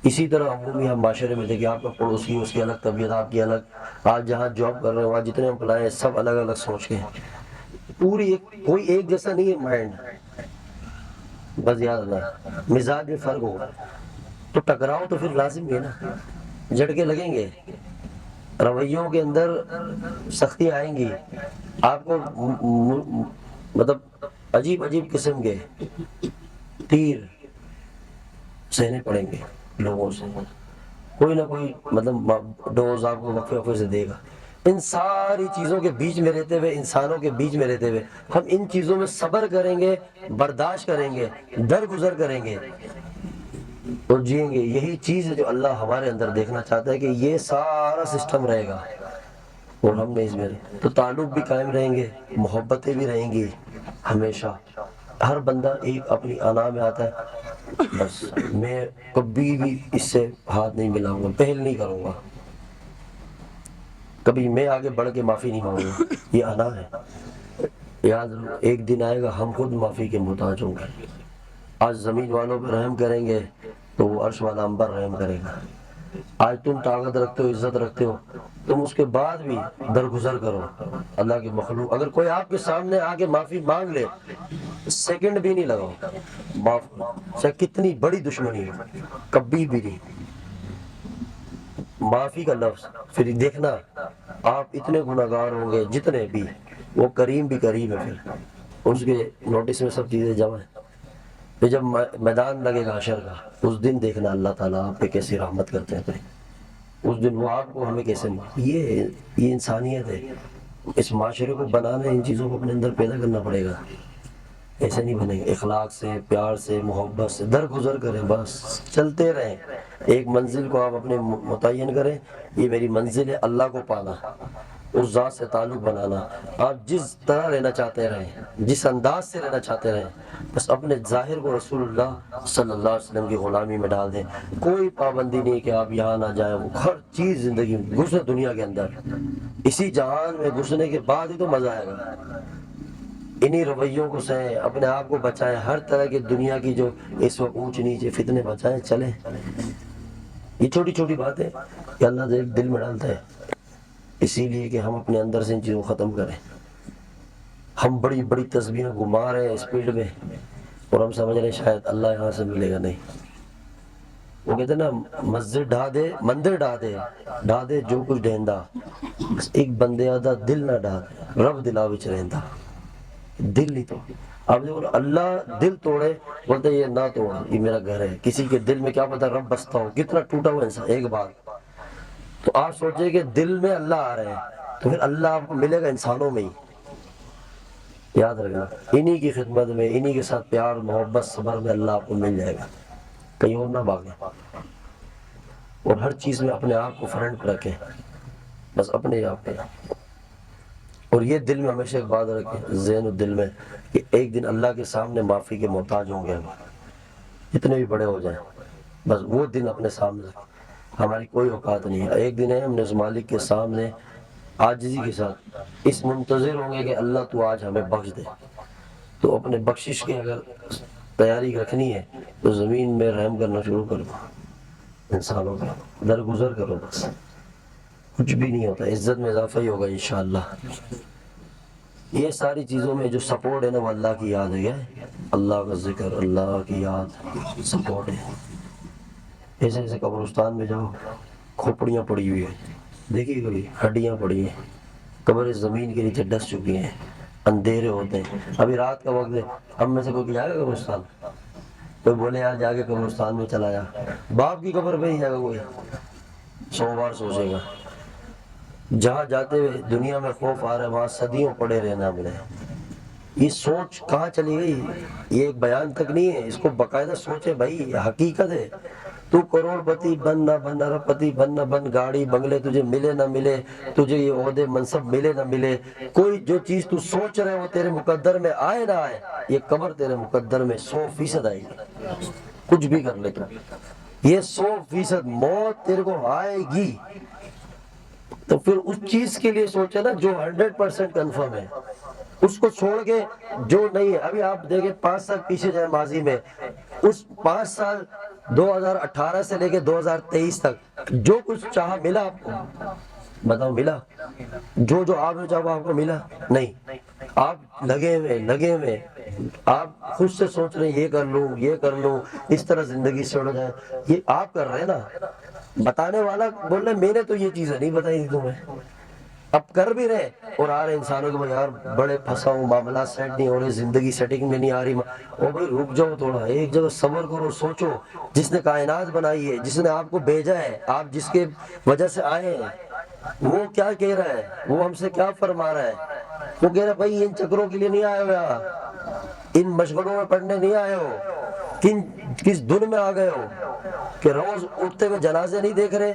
اسی طرح عمومی ہم معاشرے میں دیکھیں، آپ کا پڑوسی اس کی الگ طبیعت، آپ کی الگ، آپ جہاں جاب کر رہے ہیں وہاں جتنے امپلائے ہیں سب الگ الگ سوچ کے ہیں، پوری کوئی ایک جیسا نہیں ہے مائنڈ، بس یاد رکھنا مزاج میں فرق ہوگا تو ٹکراؤ تو پھر لازم ہے نا، جھٹکے لگیں گے، رویوں کے اندر سختی آئیں گی، آپ کو مطلب عجیب عجیب قسم کے تیر سہنے پڑیں گے لوگوں سے، کوئی نہ کوئی مطلب ڈوز آپ کو وقفے وقفے سے دے گا۔ ان ساری چیزوں کے بیچ میں رہتے ہوئے، انسانوں کے بیچ میں رہتے ہوئے ہم ان چیزوں میں صبر کریں گے، برداشت کریں گے، درگزر کریں گے اور جئیں گے۔ یہی چیز ہے جو اللہ ہمارے اندر دیکھنا چاہتا ہے کہ یہ سارا سسٹم رہے گا اور ہم نے اس میں تو تعلق بھی قائم رہیں گے، محبتیں بھی رہیں گی ہمیشہ۔ ہر بندہ ایک اپنی انا میں آتا ہے، بس میں کبھی بھی اس سے ہاتھ نہیں ملاؤں گا، پہل نہیں کروں گا، کبھی میں آگے بڑھ کے معافی نہیں مانگوں گا، یہ انا ہے۔ یاد رکھو ایک دن آئے گا ہم خود معافی کے محتاج ہوں گے۔ آج زمین والوں پہ رحم کریں گے تو وہ عرش والا انبر رحم کرے گا۔ آج تم طاقت رکھتے ہو، عزت رکھتے ہو، تم اس کے بعد بھی درگزر کرو اللہ کی مخلوق۔ اگر کوئی آپ کے سامنے آ کے معافی مانگ لے، سیکنڈ بھی نہیں لگاؤ، معاف چاہے کتنی بڑی دشمنی ہو، کبھی بھی نہیں۔ معافی کا لفظ پھر دیکھنا آپ اتنے گناہگار ہوں گے جتنے بھی، وہ کریم بھی کریم ہے، پھر اس کے نوٹس میں سب چیزیں جمع ہیں۔ پھر جب میدان لگے گا حشر کا، اس دن دیکھنا اللہ تعالیٰ آپ پہ کیسی رحمت کرتے ہیں، اس دن وہ آپ کو ہمیں کیسے یہ انسانیت ہے۔ اس معاشرے کو بنانا، ان چیزوں کو اپنے اندر پیدا کرنا پڑے گا، ایسے نہیں بنے گا۔ اخلاق سے، پیار سے، محبت سے درگزر کریں، بس چلتے رہیں۔ ایک منزل کو آپ اپنے متعین کریں، یہ میری منزل ہے اللہ کو پانا، اس ذات سے تعلق بنانا۔ آپ جس طرح رہنا چاہتے رہیں، جس انداز سے رہنا چاہتے رہیں، بس اپنے ظاہر کو رسول اللہ صلی اللہ علیہ وسلم کی غلامی میں ڈال دیں۔ کوئی پابندی نہیں کہ آپ یہاں نہ جائیں، ہر چیز زندگی میں گھسے دنیا کے اندر، اسی جہان میں گھسنے کے بعد ہی تو مزہ آئے گا۔ انہی رویوں کو سہیں، اپنے آپ کو بچائیں، ہر طرح کی دنیا کی جو اس وقت اونچ نیچے فتنے بچائیں، چلیں۔ یہ چھوٹی چھوٹی باتیں کہ اللہ دل میں ڈالتا ہے، اسی لیے کہ ہم اپنے اندر سے ان چیزوں کو ختم کریں۔ ہم بڑی بڑی تسبیحیں گھما رہے ہیں اسپیڈ میں اور ہم سمجھ رہے ہیں شاید اللہ یہاں سے ملے گا، نہیں۔ وہ کہتے ہیں نا مسجد ڈھا دے، مندر ڈھا دے جو کچھ ڈھیندا، ایک بندے آدھا دل نہ ڈھا دے، رب دلا وچ رہندا، دل نہیں توڑ۔ اب دیکھو اللہ دل توڑے، بولتے یہ نہ توڑ، یہ میرا گھر ہے۔ کسی کے دل میں کیا پتا رب بستا ہو، کتنا ٹوٹا ہوا انسان۔ ایک بات تو آپ سوچیں کہ دل میں اللہ آ رہے ہیں تو پھر اللہ آپ کو ملے گا انسانوں میں ہی، یاد رکھنا، انہی کی خدمت میں، انہی کے ساتھ پیار محبت صبر میں اللہ آپ کو مل جائے گا، کہیں اور نہ بھاگیں، اور ہر چیز میں اپنے آپ کو فرنٹ پہ رکھیں، بس اپنے آپ پہ۔ اور یہ دل میں ہمیشہ ایک بات رکھیں، ذہن و دل میں، کہ ایک دن اللہ کے سامنے معافی کے محتاج ہوں گے ہم، جتنے بھی بڑے ہو جائیں، بس وہ دن اپنے سامنے رکھیں، ہماری کوئی اوقات نہیں ہے۔ ایک دن ہے ہم نے اس مالک کے سامنے عاجزی کے ساتھ اس منتظر ہوں گے کہ اللہ تو آج ہمیں بخش دے، تو اپنے بخشش کی اگر تیاری رکھنی ہے تو زمین میں رحم کرنا شروع کرو، انسانوں پہ درگزر کرو، بس کچھ بھی نہیں ہوتا، عزت میں اضافہ ہی ہوگا انشاءاللہ۔ یہ ساری چیزوں میں جو سپورٹ ہے نا وہ اللہ کی یاد ہے، اللہ کا ذکر، اللہ کی یاد سپورٹ ہے۔ ایسے ایسے قبرستان میں جاؤ، کھوپڑیاں پڑی ہوئی ہیں، دیکھیے کبھی ہڈیاں پڑی ہیں، قبر زمین کے نیچے ڈس چکی ہیں، اندھیرے ہوتے ہیں، ابھی رات کا وقت ہے، ہم میں سے کوئی جائے گا قبرستان؟ کوئی بولے یار جا کے قبرستان میں چلا جا، باپ کی قبر پہ نہیں جائے گا کوئی، 100 بار سوچے گا۔ جہاں جاتے ہوئے دنیا میں خوف آ رہا ہے وہاں صدیوں پڑے رہنا ہم نے، یہ سوچ کہاں چلی گئی؟ یہ ایک بیان تک نہیں ہے، اس کو باقاعدہ سوچے بھائی، یہ حقیقت ہے۔ تو کروڑ پتی بن نہ بن، ارب پتی بن نہ بن، گاڑی بنگلے تجھے ملے نہ ملے، تجھے یہ عہدے منصب ملے نہ ملے، کوئی جو چیز تو سوچ رہے وہ تیرے مقدر میں آئے نہ آئے، یہ قبر تیرے مقدر میں 100% آئے گی، کچھ بھی کر لے تو یہ 100% موت تیرے کو آئے گی۔ تو پھر اس چیز کے لیے سوچے نا جو 100% کنفرم ہے، اس کو چھوڑ کے جو نہیں ہے۔ ابھی آپ دیکھیں 5 سال پیچھے جائیں ماضی میں، اس 5 سال 2018 سے لے کے 2023 تک جو کچھ چاہا ملا آپ کو؟ بتاؤ ملا؟ جو آپ نے چاہا آپ کو ملا؟ نہیں، آپ لگے ہوئے آپ خود سے سوچ رہے ہیں یہ کر لوں، یہ کر لوں، اس طرح زندگی سے اڑ جائے، یہ آپ کر رہے ہیں نا۔ بتانے والا بول رہے میں نے تو یہ چیزیں نہیں بتائی تھی تمہیں، اب کر بھی رہے اور آ رہے انسانوں کو یار بڑے پھنسا ہوں، معاملات سیٹ نہیں ہو رہے، زندگی سیٹنگ میں نہیں آ رہی، او بھائی رک جاؤ تھوڑا، ایک جگہ صبر کرو، سوچو جس نے کائنات بنائی ہے، جس نے آپ کو بھیجا ہے، آپ جس کے وجہ سے آئے ہیں، وہ کیا کہہ رہا ہے، وہ ہم سے کیا فرما رہا ہے؟ وہ کہہ رہا ہے بھائی ان چکروں کے لیے نہیں آئے ہو یہاں، ان مشغلوں میں پڑھنے نہیں آئے ہو، کس دن میں آ گئے ہو کہ روز اٹھتے ہوئے جنازے نہیں دیکھ رہے،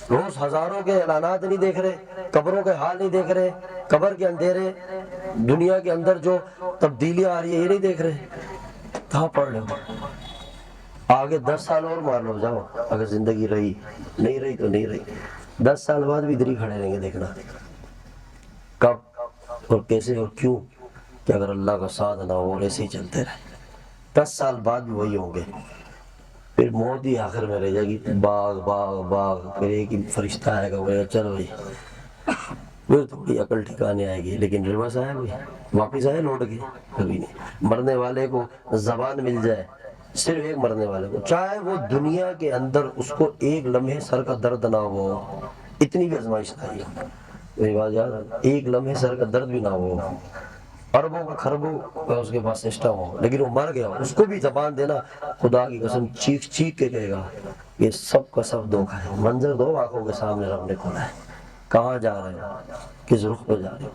روز ہزاروں کے اعلانات نہیں دیکھ رہے، قبروں کے حال نہیں دیکھ رہے، قبر کے اندھیرے، دنیا کے اندر جو تبدیلیاں آ رہی ہیں یہ نہیں دیکھ رہے، کہاں پڑھ رہے ہو؟ آگے 10 سال اور مار لو، جاؤ اگر زندگی رہی، نہیں رہی تو نہیں رہی، 10 سال بعد بھی ادھر ہی کھڑے رہیں گے، دیکھنا کب اور کیسے اور کیوں، کہ اگر اللہ کا ساتھ نہ ہو اور ایسے ہی چلتے رہے 10 سال بعد بھی وہی ہوں گے۔ پھر موت ہی آخر میں رہ جائے گی، باغ باغ باغ، پھر ایک ہی فرشتہ آئے گا، وہ چلو بھائی، پھر تھوڑی عقل ٹھکانے آئے گی، لیکن ریورس آیا کوئی واپس آئے لوٹ کے؟ کبھی نہیں۔ مرنے والے کو زبان مل جائے، صرف ایک مرنے والے کو، چاہے وہ دنیا کے اندر اس کو ایک لمحے سر کا درد نہ ہو، اتنی بھی آزمائش نہیں ہے، میری بات یاد ہے، ایک لمحے سر کا درد بھی نہ ہو، اربوں کا خربوں کا اس کے پاس سسٹم ہو، لیکن وہ مر گیا، اس کو بھی زبان دینا، خدا کی قسم چیخ چیخ کے کہے گا یہ سب کا سب دھوکہ ہے۔ منظر دو آنکھوں کے سامنے رب نے کھولا ہے، کہاں جا رہے ہو، کس رخ پہ جا رہے ہو؟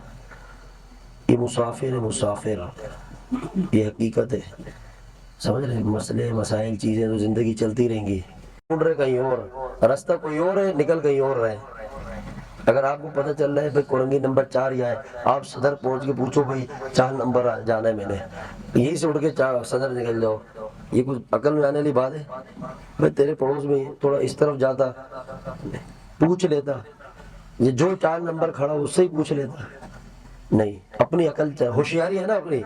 یہ مسافر ہے، مسافر، یہ حقیقت ہے، سمجھ رہے؟ مسئلے مسائل چیزیں تو زندگی چلتی رہیں گی، ڈھونڈ رہے کہیں اور، راستہ کوئی اور ہے، نکل کہیں اور رہے۔ اگر آپ کو پتہ چل رہا ہے بھائی کورنگی نمبر 4 یہ ہے، آپ صدر پہنچ کے پوچھو بھائی 4 نمبر جانا ہے میں نے، یہی سے اٹھ کے صدر نکل جاؤ، یہ کچھ عقل میں آنے والی بات ہے؟ بھائی تیرے پڑوس میں تھوڑا اس طرف جاتا، پوچھ لیتا، یہ جو 4 نمبر کھڑا اس سے ہی پوچھ لیتا، نہیں، اپنی عقل ہوشیاری ہے نا اپنی،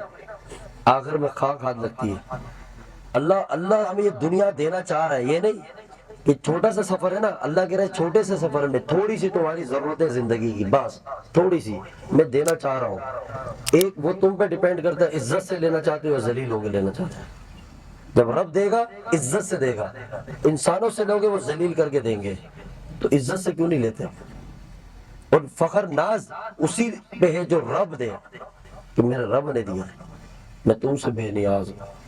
آخر میں خاک ہاتھ لگتی ہے۔ اللہ ہمیں یہ دنیا دینا چاہ رہا ہے، یہ نہیں کہ چھوٹا سا سفر ہے نا، اللہ کہہ رہا ہے چھوٹے سے سفر میں تھوڑی سی تمہاری ضرورت ہے زندگی کی، بس تھوڑی سی میں دینا چاہ رہا ہوں۔ ایک وہ تم پہ ڈیپینڈ کرتا ہے، عزت سے لینا چاہتے ہو یا ذلیل ہو کے لینا چاہتے ہو۔ جب رب دے گا عزت سے دے گا، انسانوں سے لوگے وہ ذلیل کر کے دیں گے، تو عزت سے کیوں نہیں لیتے؟ اور فخر ناز اسی پہ ہے جو رب دے، کہ میرے رب نے دیا ہے، میں تم سے بے نیاز ہوں۔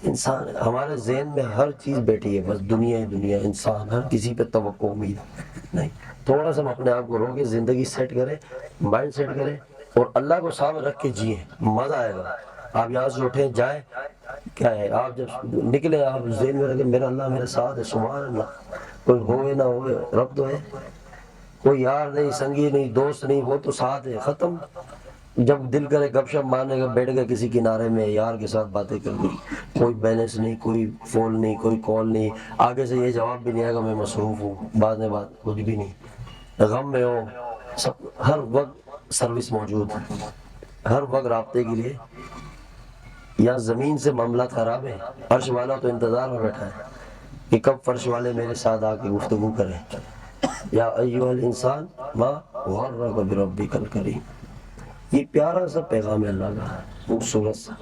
انسان ہمارے ذہن میں ہر چیز بیٹھی ہے، بس دنیا ہی دنیا، انسان ہر کسی پہ توقع امید نہیں۔ تھوڑا سا ہم اپنے آپ کو روکے، زندگی سیٹ کرے، مائنڈ سیٹ کرے، اور اللہ کو سامنے رکھ کے جیے، مزہ آئے گا۔ آپ یہاں سے اٹھیں جائیں، کیا ہے، آپ جب نکلے آپ ذہن میں رکھیں میرا اللہ میرے ساتھ ہے، سبحان اللہ، کوئی ہوئے نہ ہوئے رب تو ہے، کوئی یار نہیں، سنگی نہیں، دوست نہیں، وہ تو ساتھ ہے، ختم۔ جب دل کرے گپ شپ مارنے کا بیٹھ گئے کسی کنارے میں، یار کے ساتھ باتیں کر لی، کوئی بیلنس نہیں، کوئی فون نہیں، کوئی کال نہیں، آگے سے یہ جواب بھی نہیں آئے گا میں مصروف ہوں، بعد میں بات کچھ بھی نہیں، غم میں ہو، سب ہر وقت سروس موجود ہے، ہر وقت رابطے کے لیے۔ یا زمین سے معاملات خراب ہیں، عرش والا تو انتظار میں بیٹھا ہے کہ کب فرش والے میرے ساتھ آ کے گفتگو کریں۔ یا ایھا الانسان ما غرک بربک الکریم، یہ پیارا سا پیغام ہے اللہ کا، خوبصورت سا،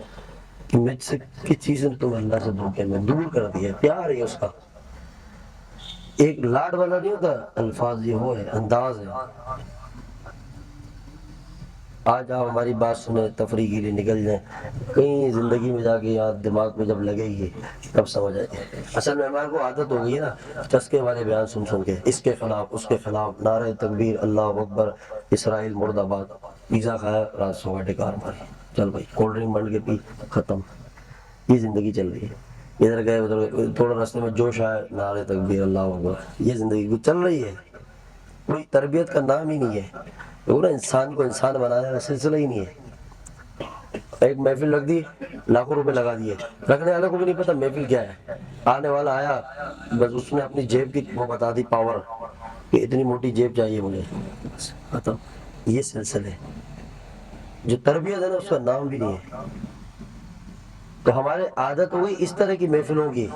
کہ مجھ سے کس چیز نے تم اللہ سے دھوکے میں دور کر دیا، پیار ہے اس کا، ایک لاڈ والا نہیں ہوتا الفاظ، یہ وہ ہے، انداز ہے۔ آج آپ ہماری بات سنیں، تفریح کے لیے نکل جائیں، کہیں زندگی میں جا کے یہاں دماغ میں جب لگے گی تب سمجھ آئے گی۔ اصل میں ہمارے کو عادت ہو گئی ہے نا چسکے والے بیان سن سن کے، اس کے خلاف اس کے خلاف، نعرہ تکبیر، اللہ اکبر، اسرائیل مرد آباد، پیزا کھایا رات سو گھنٹے کار ماری، چل بھائی کولڈ ڈرنک بن کے پی، ختم۔ یہ زندگی چل رہی ہے، ادھر گئے ادھر گئے، تھوڑا راستے میں جوش آیا، نعرہ تکبیر، اللہ اکبر، یہ زندگی چل رہی ہے، کوئی تربیت کا نام ہی نہیں ہے۔ وہ نا انسان کو انسان بنانے کا سلسلہ ہی نہیں ہے۔ ایک محفل رکھ دی، لاکھوں روپے لگا دیے، رکھنے والے کو بھی نہیں پتا محفل کیا ہے، آنے والا آیا بس اس نے اپنی جیب کی وہ بتا دی پاور کہ اتنی موٹی جیب چاہیے مجھے، بس ختم۔ یہ سلسلے جو تربیت ہے نا اس کا نام بھی نہیں ہے۔ تو ہمارے عادت ہوئی اس طرح کی محفلوں کی،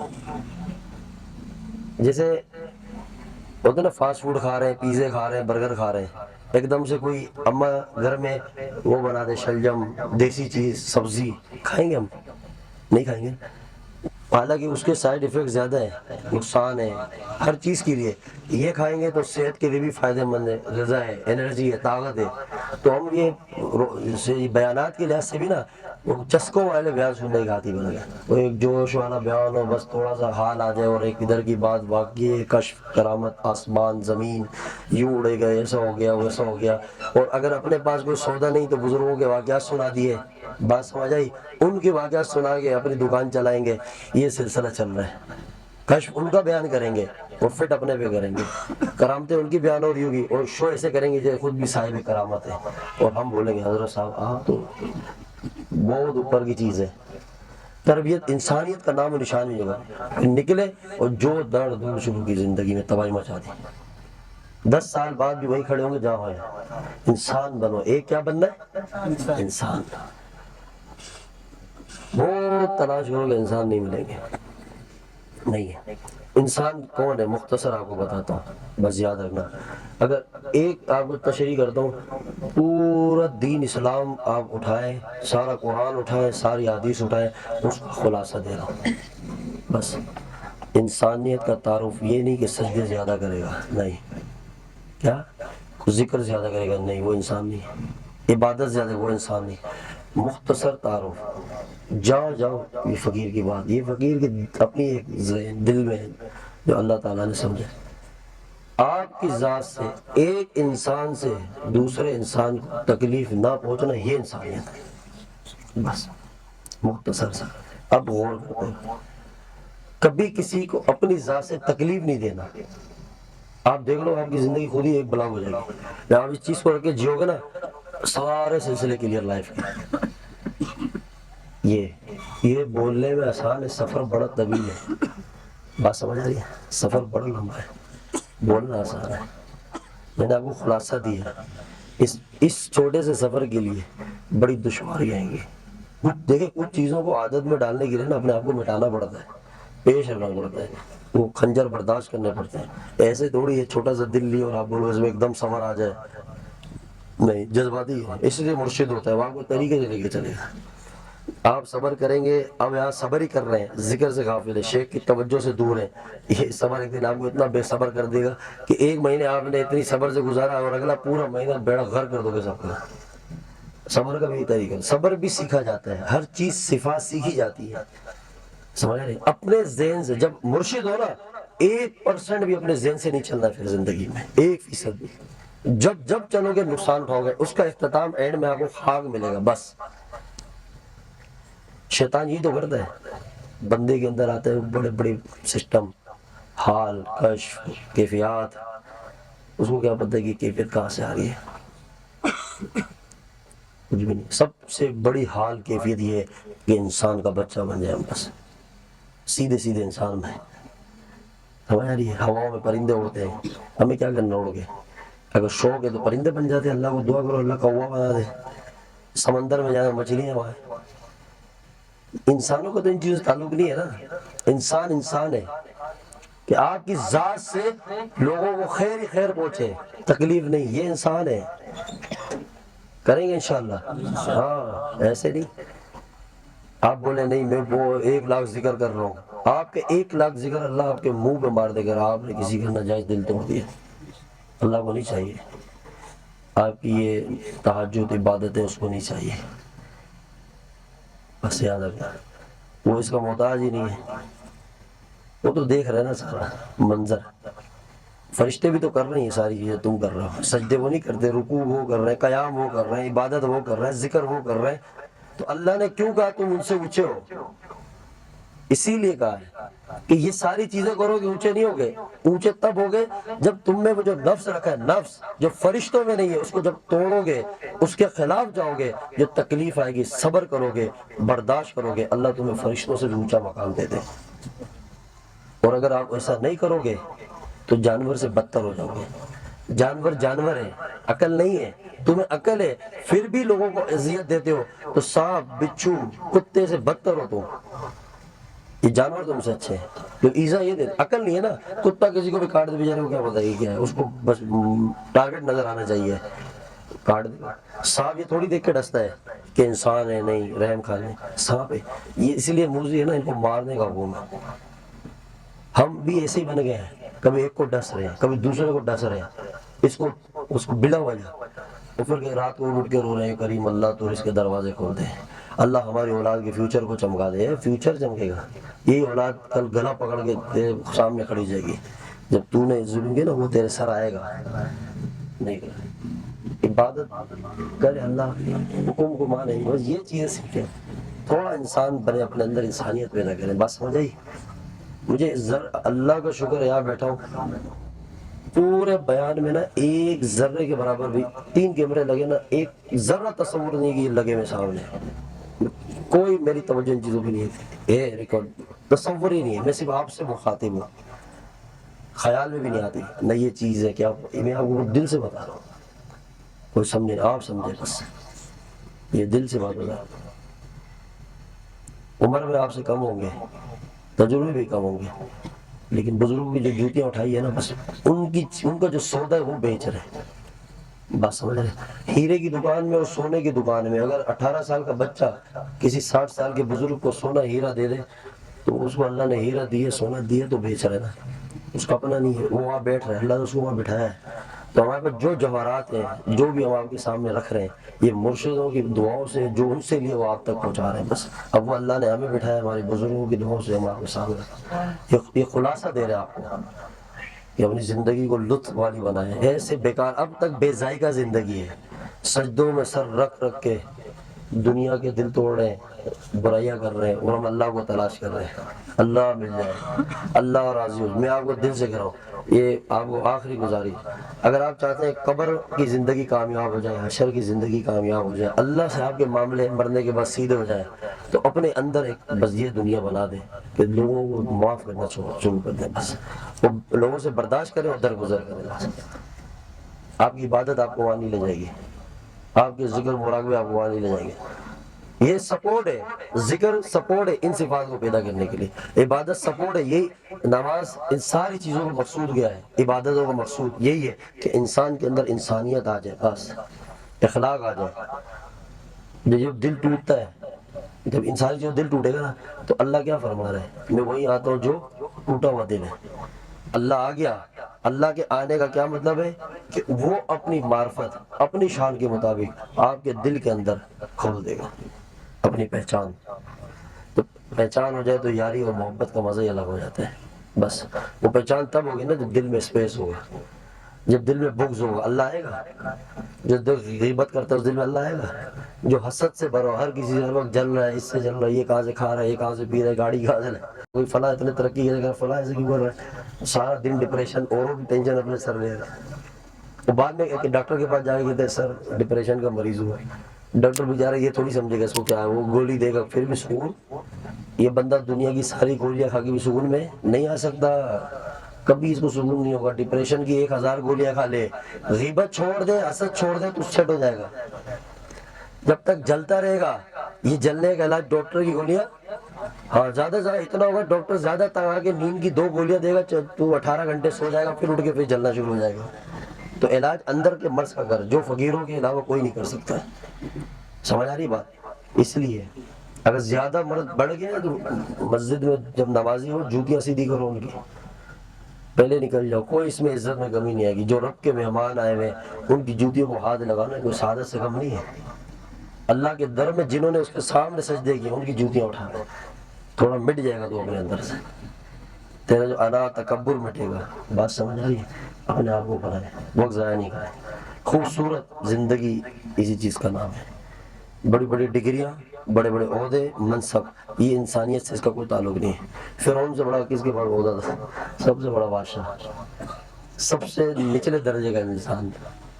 جیسے ہوتا نا فاسٹ فوڈ کھا رہے ہیں، پیزے کھا رہے ہیں، برگر کھا رہے ہیں، ایک دم سے کوئی اماں گھر میں وہ بنا دے شلجم، دیسی چیز، سبزی، کھائیں گے ہم؟ نہیں کھائیں گے، حالانکہ اس کے سائیڈ ایفیکٹ زیادہ ہیں، نقصان ہے ہر چیز کے لیے۔ یہ کھائیں گے تو صحت کے لیے بھی فائدہ مند ہے، غذا ہے، انرجی ہے، طاقت ہے۔ تو ہم یہ بیانات کے لحاظ سے بھی نا وہ چسکوں والے بیان سننے کے عادی بن گئے، وہ ایک جوش والا بیان ہو، بس تھوڑا سا حال آ جائے اور ایک ادھر کی بات واقعی کشف، کرامت، آسمان زمین یوں اڑے گئے، ایسا ہو گیا ویسا ہو گیا۔ اور اگر اپنے پاس کوئی سودا نہیں تو بزرگوں کے واقعات سنا دیے، بات سمجھ آئی، ان کے واقعات سنا کے اپنی دکان چلائیں گے، یہ سلسلہ چل رہا ہے۔ کشف ان کا بیان کریں گے اور فٹ اپنے پہ کریں گے، کرامتیں ان کی بیان ہو رہی ہوگی اور شو ایسے کریں گے جیسے خود بھی صاحب کرامت ہے، اور ہم بولیں گے حضرت صاحب آپ تو بہت اوپر کی چیز ہے۔ تربیت انسانیت کا نام و نشان نہیں ہوگا، نکلے اور جو درد دور شروع کی زندگی میں تباہی مچا دی، 10 سال بعد بھی وہیں کھڑے ہوں گے جہاں ہوئے۔ انسان بنو، ایک کیا بننا ہے؟ انسان۔ بہت تلاش کرو گے انسان نہیں ملیں گے، نہیں ہے۔ انسان کون ہے؟ مختصر آپ کو بتاتا ہوں، بس یاد رکھنا۔ اگر ایک آپ کو تشریح کرتا ہوں، پورا دین اسلام آپ اٹھائیں، سارا قرآن اٹھائیں، ساری حدیث اٹھائیں، اس کا خلاصہ دے رہا ہوں۔ بس انسانیت کا تعارف یہ نہیں کہ سجدے زیادہ کرے گا، نہیں، کیا ذکر زیادہ کرے گا، نہیں، وہ انسان نہیں، عبادت زیادہ، وہ انسان نہیں۔ مختصر تعارف، جاؤ جاؤ، یہ فقیر کی بات، یہ فقیر کی اپنی ایک دل میں ہے جو اللہ تعالیٰ نے سمجھا۔ آپ کی ذات سے ایک انسان سے دوسرے انسان کو تکلیف نہ پہنچنا، یہ انسانیت ہے، بس مختصر سا۔ اب غور کرتے ہیں، کبھی کسی کو اپنی ذات سے تکلیف نہیں دینا۔ آپ دیکھ لو آپ کی زندگی خود ہی ایک بلاک ہو جائے گی، جب آپ اس چیز کو رکھ کے جیو گے نا سارے سلسلے کلیئر لائف کے۔ یہ بولنے میں آسان ہے، سفر بڑا طویل ہے، بات سمجھ آ رہی ہے؟ سفر بڑا لمبا ہے، بولنا آسان ہے۔ میں نے آپ کو خلاصہ دیا، اس چھوٹے سے سفر کے لیے بڑی دشواری آئیں گی۔ دیکھیں کچھ چیزوں کو عادت میں ڈالنے کے لیے نا اپنے آپ کو مٹانا پڑتا ہے، پیش رکھنا پڑتا ہے، وہ خنجر برداشت کرنے پڑتے ہیں۔ ایسے تھوڑی ہے چھوٹا سا دل لی اور آپ بولو اس میں ایک دم سفر آ جائے، نہیں، جذباتی ہے، اس لیے مرشد ہوتا ہے، وہاں کو طریقے سے لے کے چلے گا۔ آپ صبر کریں گے، اب یہاں صبر ہی کر رہے ہیں، ذکر سے غافل ہے، شیخ کی توجہ سے دور ہیں، یہ صبر ایک دن آپ کو اتنا بے صبر کر دے گا کہ ایک مہینے آپ نے اتنی صبر سے گزارا اور اگلا پورا مہینہ بیڑا غرق کر دو گے سب کا۔ صبر کا بھی طریقہ، صبر بھی سیکھا جاتا ہے، ہر چیز صفات سیکھی جاتی ہے، سمجھ رہے ہیں؟ اپنے ذہن سے جب مرشد ہو نا 1% بھی اپنے ذہن سے نہیں چلنا پھر زندگی میں، 1% بھی۔ جب جب چلو گے نقصان اٹھاؤ گے، اس کا اختتام اینڈ میں آپ کو خاک ملے گا بس۔ شیطان یہ تو کرتا ہے، بندے کے اندر آتے ہیں بڑے بڑے سسٹم، حال، کشف، کیفیات، اس کو کیا پتہ ہے کہ کیفیت کہاں سے آ رہی ہے؟ کچھ بھی نہیں۔ سب سے بڑی حال کیفیت یہ ہے کہ انسان کا بچہ بن جائے، بس سیدھے سیدھے انسان میں۔ سمجھ آ رہی ہے؟ ہواؤں میں پرندے اڑتے ہیں، ہمیں کیا کرنا اڑ کے؟ اگر شوق ہے تو پرندے بن جاتے ہیں، اللہ کو دعا کرو اللہ کوا بنا دے، سمندر میں جانا مچھلیاں وہاں۔ انسانوں کا تو ان چیزوں سے تعلق نہیں ہے نا، انسان انسان ہے کہ آپ کی ذات سے لوگوں کو خیر ہی خیر پہنچے، تکلیف نہیں، یہ انسان ہے۔ کریں گے انشاءاللہ؟ ہاں، ایسے نہیں آپ بولے نہیں میں وہ 1,00,000 ذکر کر رہا ہوں، آپ کے 1,00,000 ذکر اللہ آپ کے منہ پہ مار دے گا، آپ نے کسی کا ناجائز دل توڑ دیا۔ اللہ کو نہیں چاہیے آپ کی یہ تہجد عبادتیں، اس کو نہیں چاہیے، بس یاد رکھنا وہ اس کا محتاج ہی نہیں ہے، وہ تو دیکھ رہے ہیں نا سارا منظر۔ فرشتے بھی تو کر رہے ہیں ساری چیزیں تم کر رہے ہو، سجدے وہ نہیں کرتے، رکوع وہ کر رہے ہیں، قیام وہ کر رہے ہیں، عبادت وہ کر رہے ہیں، ذکر وہ کر رہے ہیں، تو اللہ نے کیوں کہا تم ان سے اونچے ہو؟ اسی لیے کہا ہے کہ یہ ساری چیزیں کرو گے اونچے نہیں ہوگے، اونچے تب ہوگے جب تم میں وہ جو نفس رکھا ہے، نفس جو فرشتوں میں نہیں ہے، اس کو جب توڑو گے، اس کے خلاف جاؤ گے، جو تکلیف آئے گی صبر کرو گے، برداشت کرو گے، اللہ تمہیں فرشتوں سے بھی اونچا مقام دے دے۔ اور اگر آپ ایسا نہیں کرو گے تو جانور سے بدتر ہو جاؤ گے۔ جانور جانور ہے، عقل نہیں ہے، تمہیں عقل ہے پھر بھی لوگوں کو اذیت دیتے ہو، تو سانپ، بچھو، کتے سے بدتر ہو تم۔ یہ جانور تم سے اچھے ہیں جو ایزا یہ دے، عقل نہیں ہے نا، کتا کسی کو بھی کاٹ دے بیچارے کو کیا پتہ یہ کیا ہے، اس کو بس ٹارگٹ نظر آنا چاہیے، کاٹ دے۔ سانپ یہ تھوڑی دیکھ کے ڈستا ہے کہ انسان ہے، نہیں رحم کھانے، سانپ ہے یہ، اسی لیے موذی ہے نا، ان کو مارنے کا حکم ہے۔ ہم بھی ایسے ہی بن گئے ہیں، کبھی ایک کو ڈس رہے ہیں، کبھی دوسرے کو ڈس رہے ہیں، اس کو بلا وجہ، اور پھر رات کو اٹھ کے رو رہے ہیں کریم اللہ تو اس کے دروازے کھول دے، اللہ ہماری اولاد کے فیوچر کو چمکا دے۔ فیوچر چمکے گا، یہی اولاد کل گلا پکڑ کے تیرے سامنے کھڑی جائے گی، جب تو نے ظلم کیا نا وہ تیرے سر آئے گا۔ نہیں کر عبادت کرے، اللہ کے حکم کو مانے، بس یہ چیزیں سیکھیں، تھوڑا انسان بنے، اپنے اندر انسانیت پیدا کریں، بس سمجھ آئی؟ مجھے اللہ کا شکر ہے، یہاں بیٹھا ہوں پورے بیان میں نا ایک ذرے کے برابر بھی، 3 کیمرے لگے نا، ایک ذرہ تصور نہیں کہ یہ لگے میں سامنے، کوئی میری توجہ ان چیزوں کی نہیں ہے، ریکارڈ تصور ہی نہیں ہے، میں صرف آپ سے مخاطب ہوں، خیال میں بھی نہیں آتی نہ یہ چیز ہے کیا، میں آپ کو دل سے بتا رہا ہوں، کوئی سمجھے آپ سمجھے، بس یہ دل سے بات بتا رہا ہوں۔ عمر میں آپ سے کم ہوں گے، تجربے بھی کم ہوں گے، لیکن بزرگوں کی جو جوتیاں اٹھائی ہے نا، بس ان کا جو سودا ہے وہ بیچ رہے ہیں، بس سمجھ رہے۔ ہیرے کی دکان میں اور سونے کی دکان میں اگر 18 سال کا بچہ کسی 60 سال کے بزرگ کو سونا ہیرا دے دے تو اس کو اللہ نے ہیرا دیے، سونا دیے تو بیچ رہے نا، اس کا اپنا نہیں ہے، وہ وہاں بیٹھ رہا ہے، اللہ نے اس کو وہاں بٹھایا ہے۔ تو ہمارے پاس جو جواہرات ہیں، جو بھی ہم آپ کے سامنے رکھ رہے ہیں، یہ مرشدوں کی دعاؤں سے جو ان سے لیے وہ آپ تک پہنچا رہے ہیں، بس اب وہ اللہ نے ہمیں بٹھایا، ہمارے بزرگوں کی دعاؤں سے ہم آپ کے سامنے رکھ رہے ہیں۔ یہ خلاصہ دے رہے ہیں آپ کو کہ اپنی زندگی کو لطف والی بنائیں، ایسے بیکار اب تک بے ذائقہ زندگی ہے، سجدوں میں سر رکھ رکھ کے دنیا کے دل توڑ رہے ہیں، برائیاں کر رہے ہیں، اور ہم اللہ کو تلاش کر رہے ہیں، اللہ مل جائے، اللہ راضی ہو۔ میں آپ کو دل سے کہہ رہا ہوں، یہ آپ کو آخری گزارش، اگر آپ چاہتے ہیں قبر کی زندگی کامیاب ہو جائے، حشر کی زندگی کامیاب ہو جائے، اللہ سے آپ کے معاملے مرنے کے بعد سیدھے ہو جائے، تو اپنے اندر ایک بس یہ دنیا بنا دیں کہ لوگوں کو معاف کرنا شروع کر دیں، بس وہ لوگوں سے برداشت کریں اور درگزر کریں، بس آپ کی عبادت آپ کو وہاں نہیں لے جائے گی، آپ کے ذکر مراقبے آپ کو وہاں نہیں لے جائیں گے۔ یہ سپورٹ ہے، ذکر سپورٹ ہے ان صفات کو پیدا کرنے کے لیے، عبادت سپورٹ ہے، یہی نماز ان ساری چیزوں کا مقصود کیا ہے، عبادتوں کا مقصود یہی ہے کہ انسان کے اندر انسانیت آ جائے، بس اخلاق آ جائے۔ جب دل ٹوٹتا ہے، جب انسانی جو دل ٹوٹے گا نا تو اللہ کیا فرما رہا ہے، میں وہی آتا ہوں جو ٹوٹا ہوا دل ہے۔ اللہ آ گیا، اللہ کے آنے کا کیا مطلب ہے کہ وہ اپنی معرفت اپنی شان کے مطابق آپ کے دل کے اندر کھول دے گا اپنی پہچان، تو پہچان ہو جائے تو یاری اور محبت کا مزہ ہی الگ ہو جاتا ہے، بس وہ پہچان تب ہوگی نا جب دل میں اسپیس ہوگا، جب دل میں بغض ہوگا اللہ آئے گا؟ جو دل غیبت کرتا ہے اس دل میں اللہ آئے گا؟ جو حسد سے بھرا ہر کسی سے ہر وقت جل رہا ہے، اس سے جل رہا ہے، یہ کہاں سے کھا رہا ہے، یہ کہاں سے پی رہا ہے، گاڑی کہاں سے کوئی فلاں اتنے ترقی کرے گا، فلاں ایسے کیوں کر رہا ہے، سارا دن ڈپریشن، اوروں کی ٹینشن اپنے سر لے رہا ہے۔ وہ بعد میں ایک ڈاکٹر کے پاس جا کے کہتے ہیں سر ڈپریشن کا مریض ہوا ہے، ڈاکٹر بیچارہ یہ تھوڑی سمجھے گا اس کو کیا ہے، وہ گولی دے گا پھر بھی سکون۔ یہ بندہ دنیا کی ساری گولیاں کھا کے بھی سکون میں نہیں آ سکتا، کبھی اس کو سکون نہیں ہوگا۔ ڈپریشن کی 1000 گولیاں کھا لے، غیبت چھوڑ دے، حسد چھوڑ دے تو سیٹ ہو جائے گا۔ جب تک جلتا رہے گا، یہ جلنے کا علاج ڈاکٹر کی گولیاں، ہاں زیادہ سے زیادہ اتنا ہوگا ڈاکٹر زیادہ تنگ کے نیند کی 2 گولیاں دے گا، تو 18 گھنٹے سو جائے گا، پھر اٹھ کے پھر جلنا شروع ہو جائے گا۔ تو علاج اندر کے مرض کا کر، جو فقیروں کے علاوہ کوئی نہیں کر سکتا۔ سمجھ آ رہی بات؟ اس لیے اگر زیادہ مرض بڑھ گیا تو مسجد میں جب نمازی ہو جوتیاں سیدھی کرو ان کی، پہلے نکل جاؤ، کوئی اس میں عزت میں کمی نہیں آئے گی۔ جو رب کے مہمان آئے ہوئے ان کی جوتیوں کو ہاتھ لگانا کوئی سعادت سے کم نہیں ہے۔ اللہ کے در میں جنہوں نے اس کے سامنے سجدے کیے ان کی جوتیاں اٹھا دو، تھوڑا مٹ جائے گا تو اپنے اندر سے، تیرا جو انا تکبر مٹے گا۔ بات سمجھ آ رہی ہے؟ اپنے آپ کو بنائے، وقت ضائع نہیں کرے۔ خوبصورت زندگی اسی چیز کا نام ہے۔ بڑی بڑی ڈگریاں، بڑے بڑے عہدے، منصب، یہ انسانیت سے اس کا کوئی تعلق نہیں ہے۔ فرعون سے بڑا کس کے پاس عہدہ تھا؟ سب سے بڑا بادشاہ، سب سے نچلے درجے کا انسان،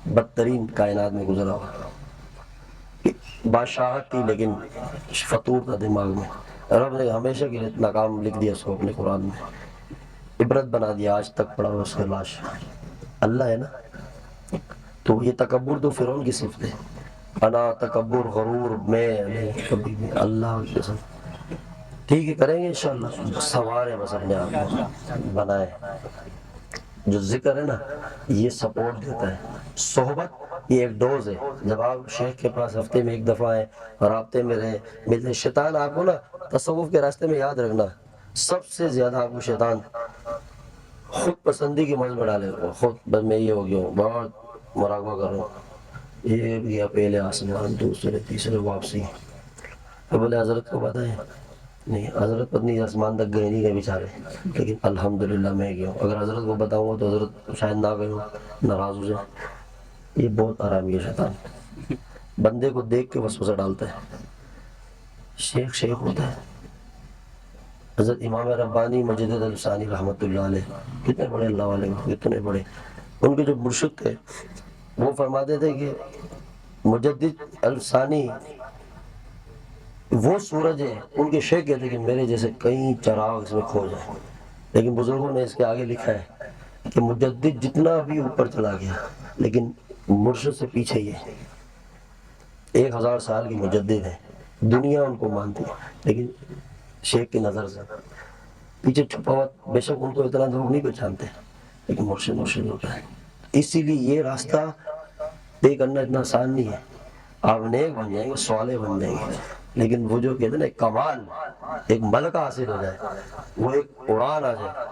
بدترین کائنات میں گزرا ہوا، بادشاہت تھی لیکن فطور تھا دماغ میں۔ رب نے ہمیشہ کے لیے ناکام لکھ دیا اس کو اپنے قرآن میں، عبرت بنا دیا، آج تک پڑا ہوا اس کا لاش۔ اللہ ہے نا، تو یہ تکبر تو فرعون کی صفت ہے۔ انا تکبر غرور، میں نہیں کبھی بھی، اللہ کی قسم۔ ٹھیک ہے کریں گے انشاءاللہ، سوارے بس اپنے آپ کو بنائے۔ جو ذکر ہے نا یہ سپورٹ دیتا ہے، صحبت یہ ایک ڈوز ہے۔ جب آپ شیخ کے پاس ہفتے میں 1 دفعہ آئے، رابطے میں رہے، ملتے، شیطان آپ کو نا تصوف کے راستے میں یاد رکھنا، سب سے زیادہ آپ کو شیطان خود پسندی کی مرض میں ڈالے گا۔ خود بس میں یہ ہو گیا ہوں، بہت مراقبہ کر رہا ہوں، یہ گیا پہلے آسمان، دوسرے تیسرے واپسی۔ تو بولے حضرت کو پتہ ہے؟ نہیں، حضرت پتنی آسمان تک گئے نہیں گئے بیچارے، لیکن الحمدللہ میں گیا ہوں۔ اگر حضرت کو بتاؤں گا تو حضرت شاید نہ گئے ہوں، ناراض ہو جائے۔ یہ بہت آرامی ہے شیطان، بندے کو دیکھ کے وسوسہ ڈالتا ہے۔ شیخ شیخ ہوتا ہے۔ حضرت امام ربانی مجدد الثانی رحمۃ اللہ علیہ، کتنے بڑے اللہ والے، کتنے بڑے، ان کے جو مرشد تھے وہ فرماتے تھے کہ مجدد الثانی وہ سورج ہے، ان کے شیخ کہتے کہ میرے جیسے کئی چراغ اس میں کھو جائیں، لیکن بزرگوں نے اس کے آگے لکھا ہے کہ مجدد جتنا بھی اوپر چلا گیا لیکن مرشد سے پیچھے ہی ہے۔ 1000 سال کی مجدد ہے، دنیا ان کو مانتی ہے لیکن شیخ کی نظر سے پیچھے چھپا ہوا، بے شک ان کو اتنا لوگ نہیں پہچانتے لیکن مرشد ہوتا ہے۔ اسی لیے یہ راستہ طے کرنا اتنا آسان نہیں ہے۔ آپ نیک بن جائیں گے، صالح بن جائیں گے، لیکن وہ جو کہتے ہیں نا ایک کمال، ایک ملکہ حاصل ہو جائے، وہ ایک اڑان آ جائے،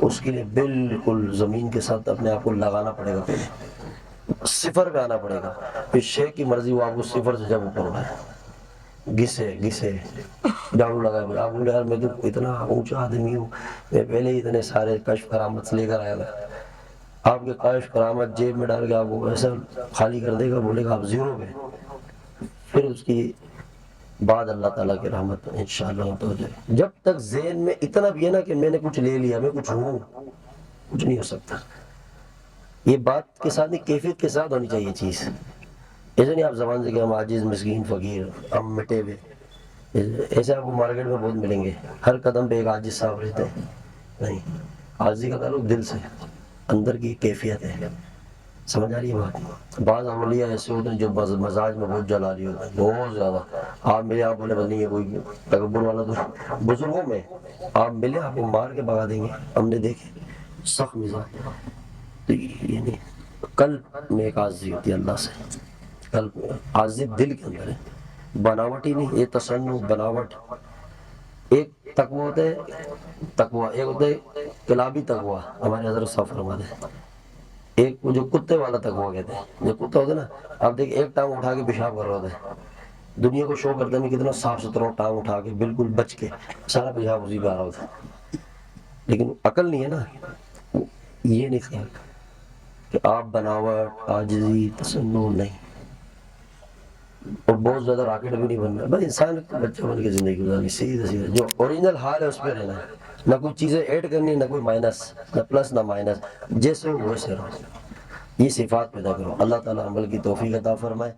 اس کے لیے بالکل زمین کے ساتھ اپنے آپ کو لگانا پڑے گا، پہلے صفر پہ آنا پڑے گا، پھر شیخ کی مرضی وہ آپ کو صفر سے جب اوپر اٹھائے، گھسے جھاڑو لگائے۔ آپ بولے یار میں تو اتنا اونچا آدمی ہوں، میں پہلے ہی اتنے سارے کشف کرامت لے کر آیا تھا، آپ کے کشف کرامت جیب میں ڈال کے آپ کو ایسا خالی کر دے گا، بولے گا آپ زیرو پہ، پھر اس کی بعد اللہ تعالیٰ کی رحمت انشاءاللہ ہوتا ہو جائے۔ جب تک ذہن میں اتنا بھی ہے نا کہ میں نے کچھ لے لیا، میں کچھ ہوں، کچھ نہیں ہو سکتا۔ یہ بات کے ساتھ نہیں، کیفیت کے ساتھ ہونی چاہیے چیز، ایسے نہیں آپ زبان سے کہ ہم عاجز مسکین فقیر ہم مٹے ہوئے، ایسے آپ کو مارکیٹ میں بہت ملیں گے، ہر قدم پہ ایک عاجز صاحب رہتے ہیں، نہیں، عاجزی کا تعلق دل سے، اندر کی کیفیت ہے۔ سمجھ آ رہی ہے بات؟ بعض اولیاء ایسے ہوتے ہیں جو مزاج میں بہت جلاری ہوتے ہیں، بہت زیادہ۔ آپ ملے آپ بولے بس نہیں ہے کوئی تکبر والا، تو بزرگوں میں آپ ملے آپ کو مار کے بھگا دیں گے، ہم نے دیکھے سخت مزاج۔ تو یہ نہیں، قلب میں ایک عاجزی ہوتی ہے اللہ سے، قلب میں عاجزی دل کے اندر ہے، بناوٹ ہی نہیں، یہ تصنع بناوٹ۔ ایک تقویٰ ہوتا ہے، تقویٰ ایک ہوتا ہے کلابی تقویٰ، ہمارے حضرت صاحب فرماتے ہیں، ایک جو کتے والا تقویٰ کہتے ہیں، جو کتا ہوتا ہے نا، آپ دیکھیں ایک ٹانگ اٹھا کے پیشاب کر رہا ہوتا ہے، دنیا کو شو کرتا ہے کتنا صاف ستھرا، ٹانگ اٹھا کے بالکل بچ کے، سارا پیشاب اسی پہ آ رہا ہوتا ہے، لیکن عقل نہیں ہے نا، یہ نہیں خیال۔ کہ آپ بناوٹ عاجزی تسنن نہیں، اور بہت زیادہ راکٹ بھی نہیں بننا، بس انسان کو بچہ بن کے زندگی گزارنی، سیدھا سیدھا جو اوریجنل حال ہے اس پہ رہنا ہے، نہ کوئی چیزیں ایڈ کرنی، نہ کوئی مائنس، نہ پلس نہ مائنس، جیسے ہو ویسے رہو، یہ صفات پیدا کرو۔ اللہ تعالیٰ عمل کی توفیق عطا فرمائے۔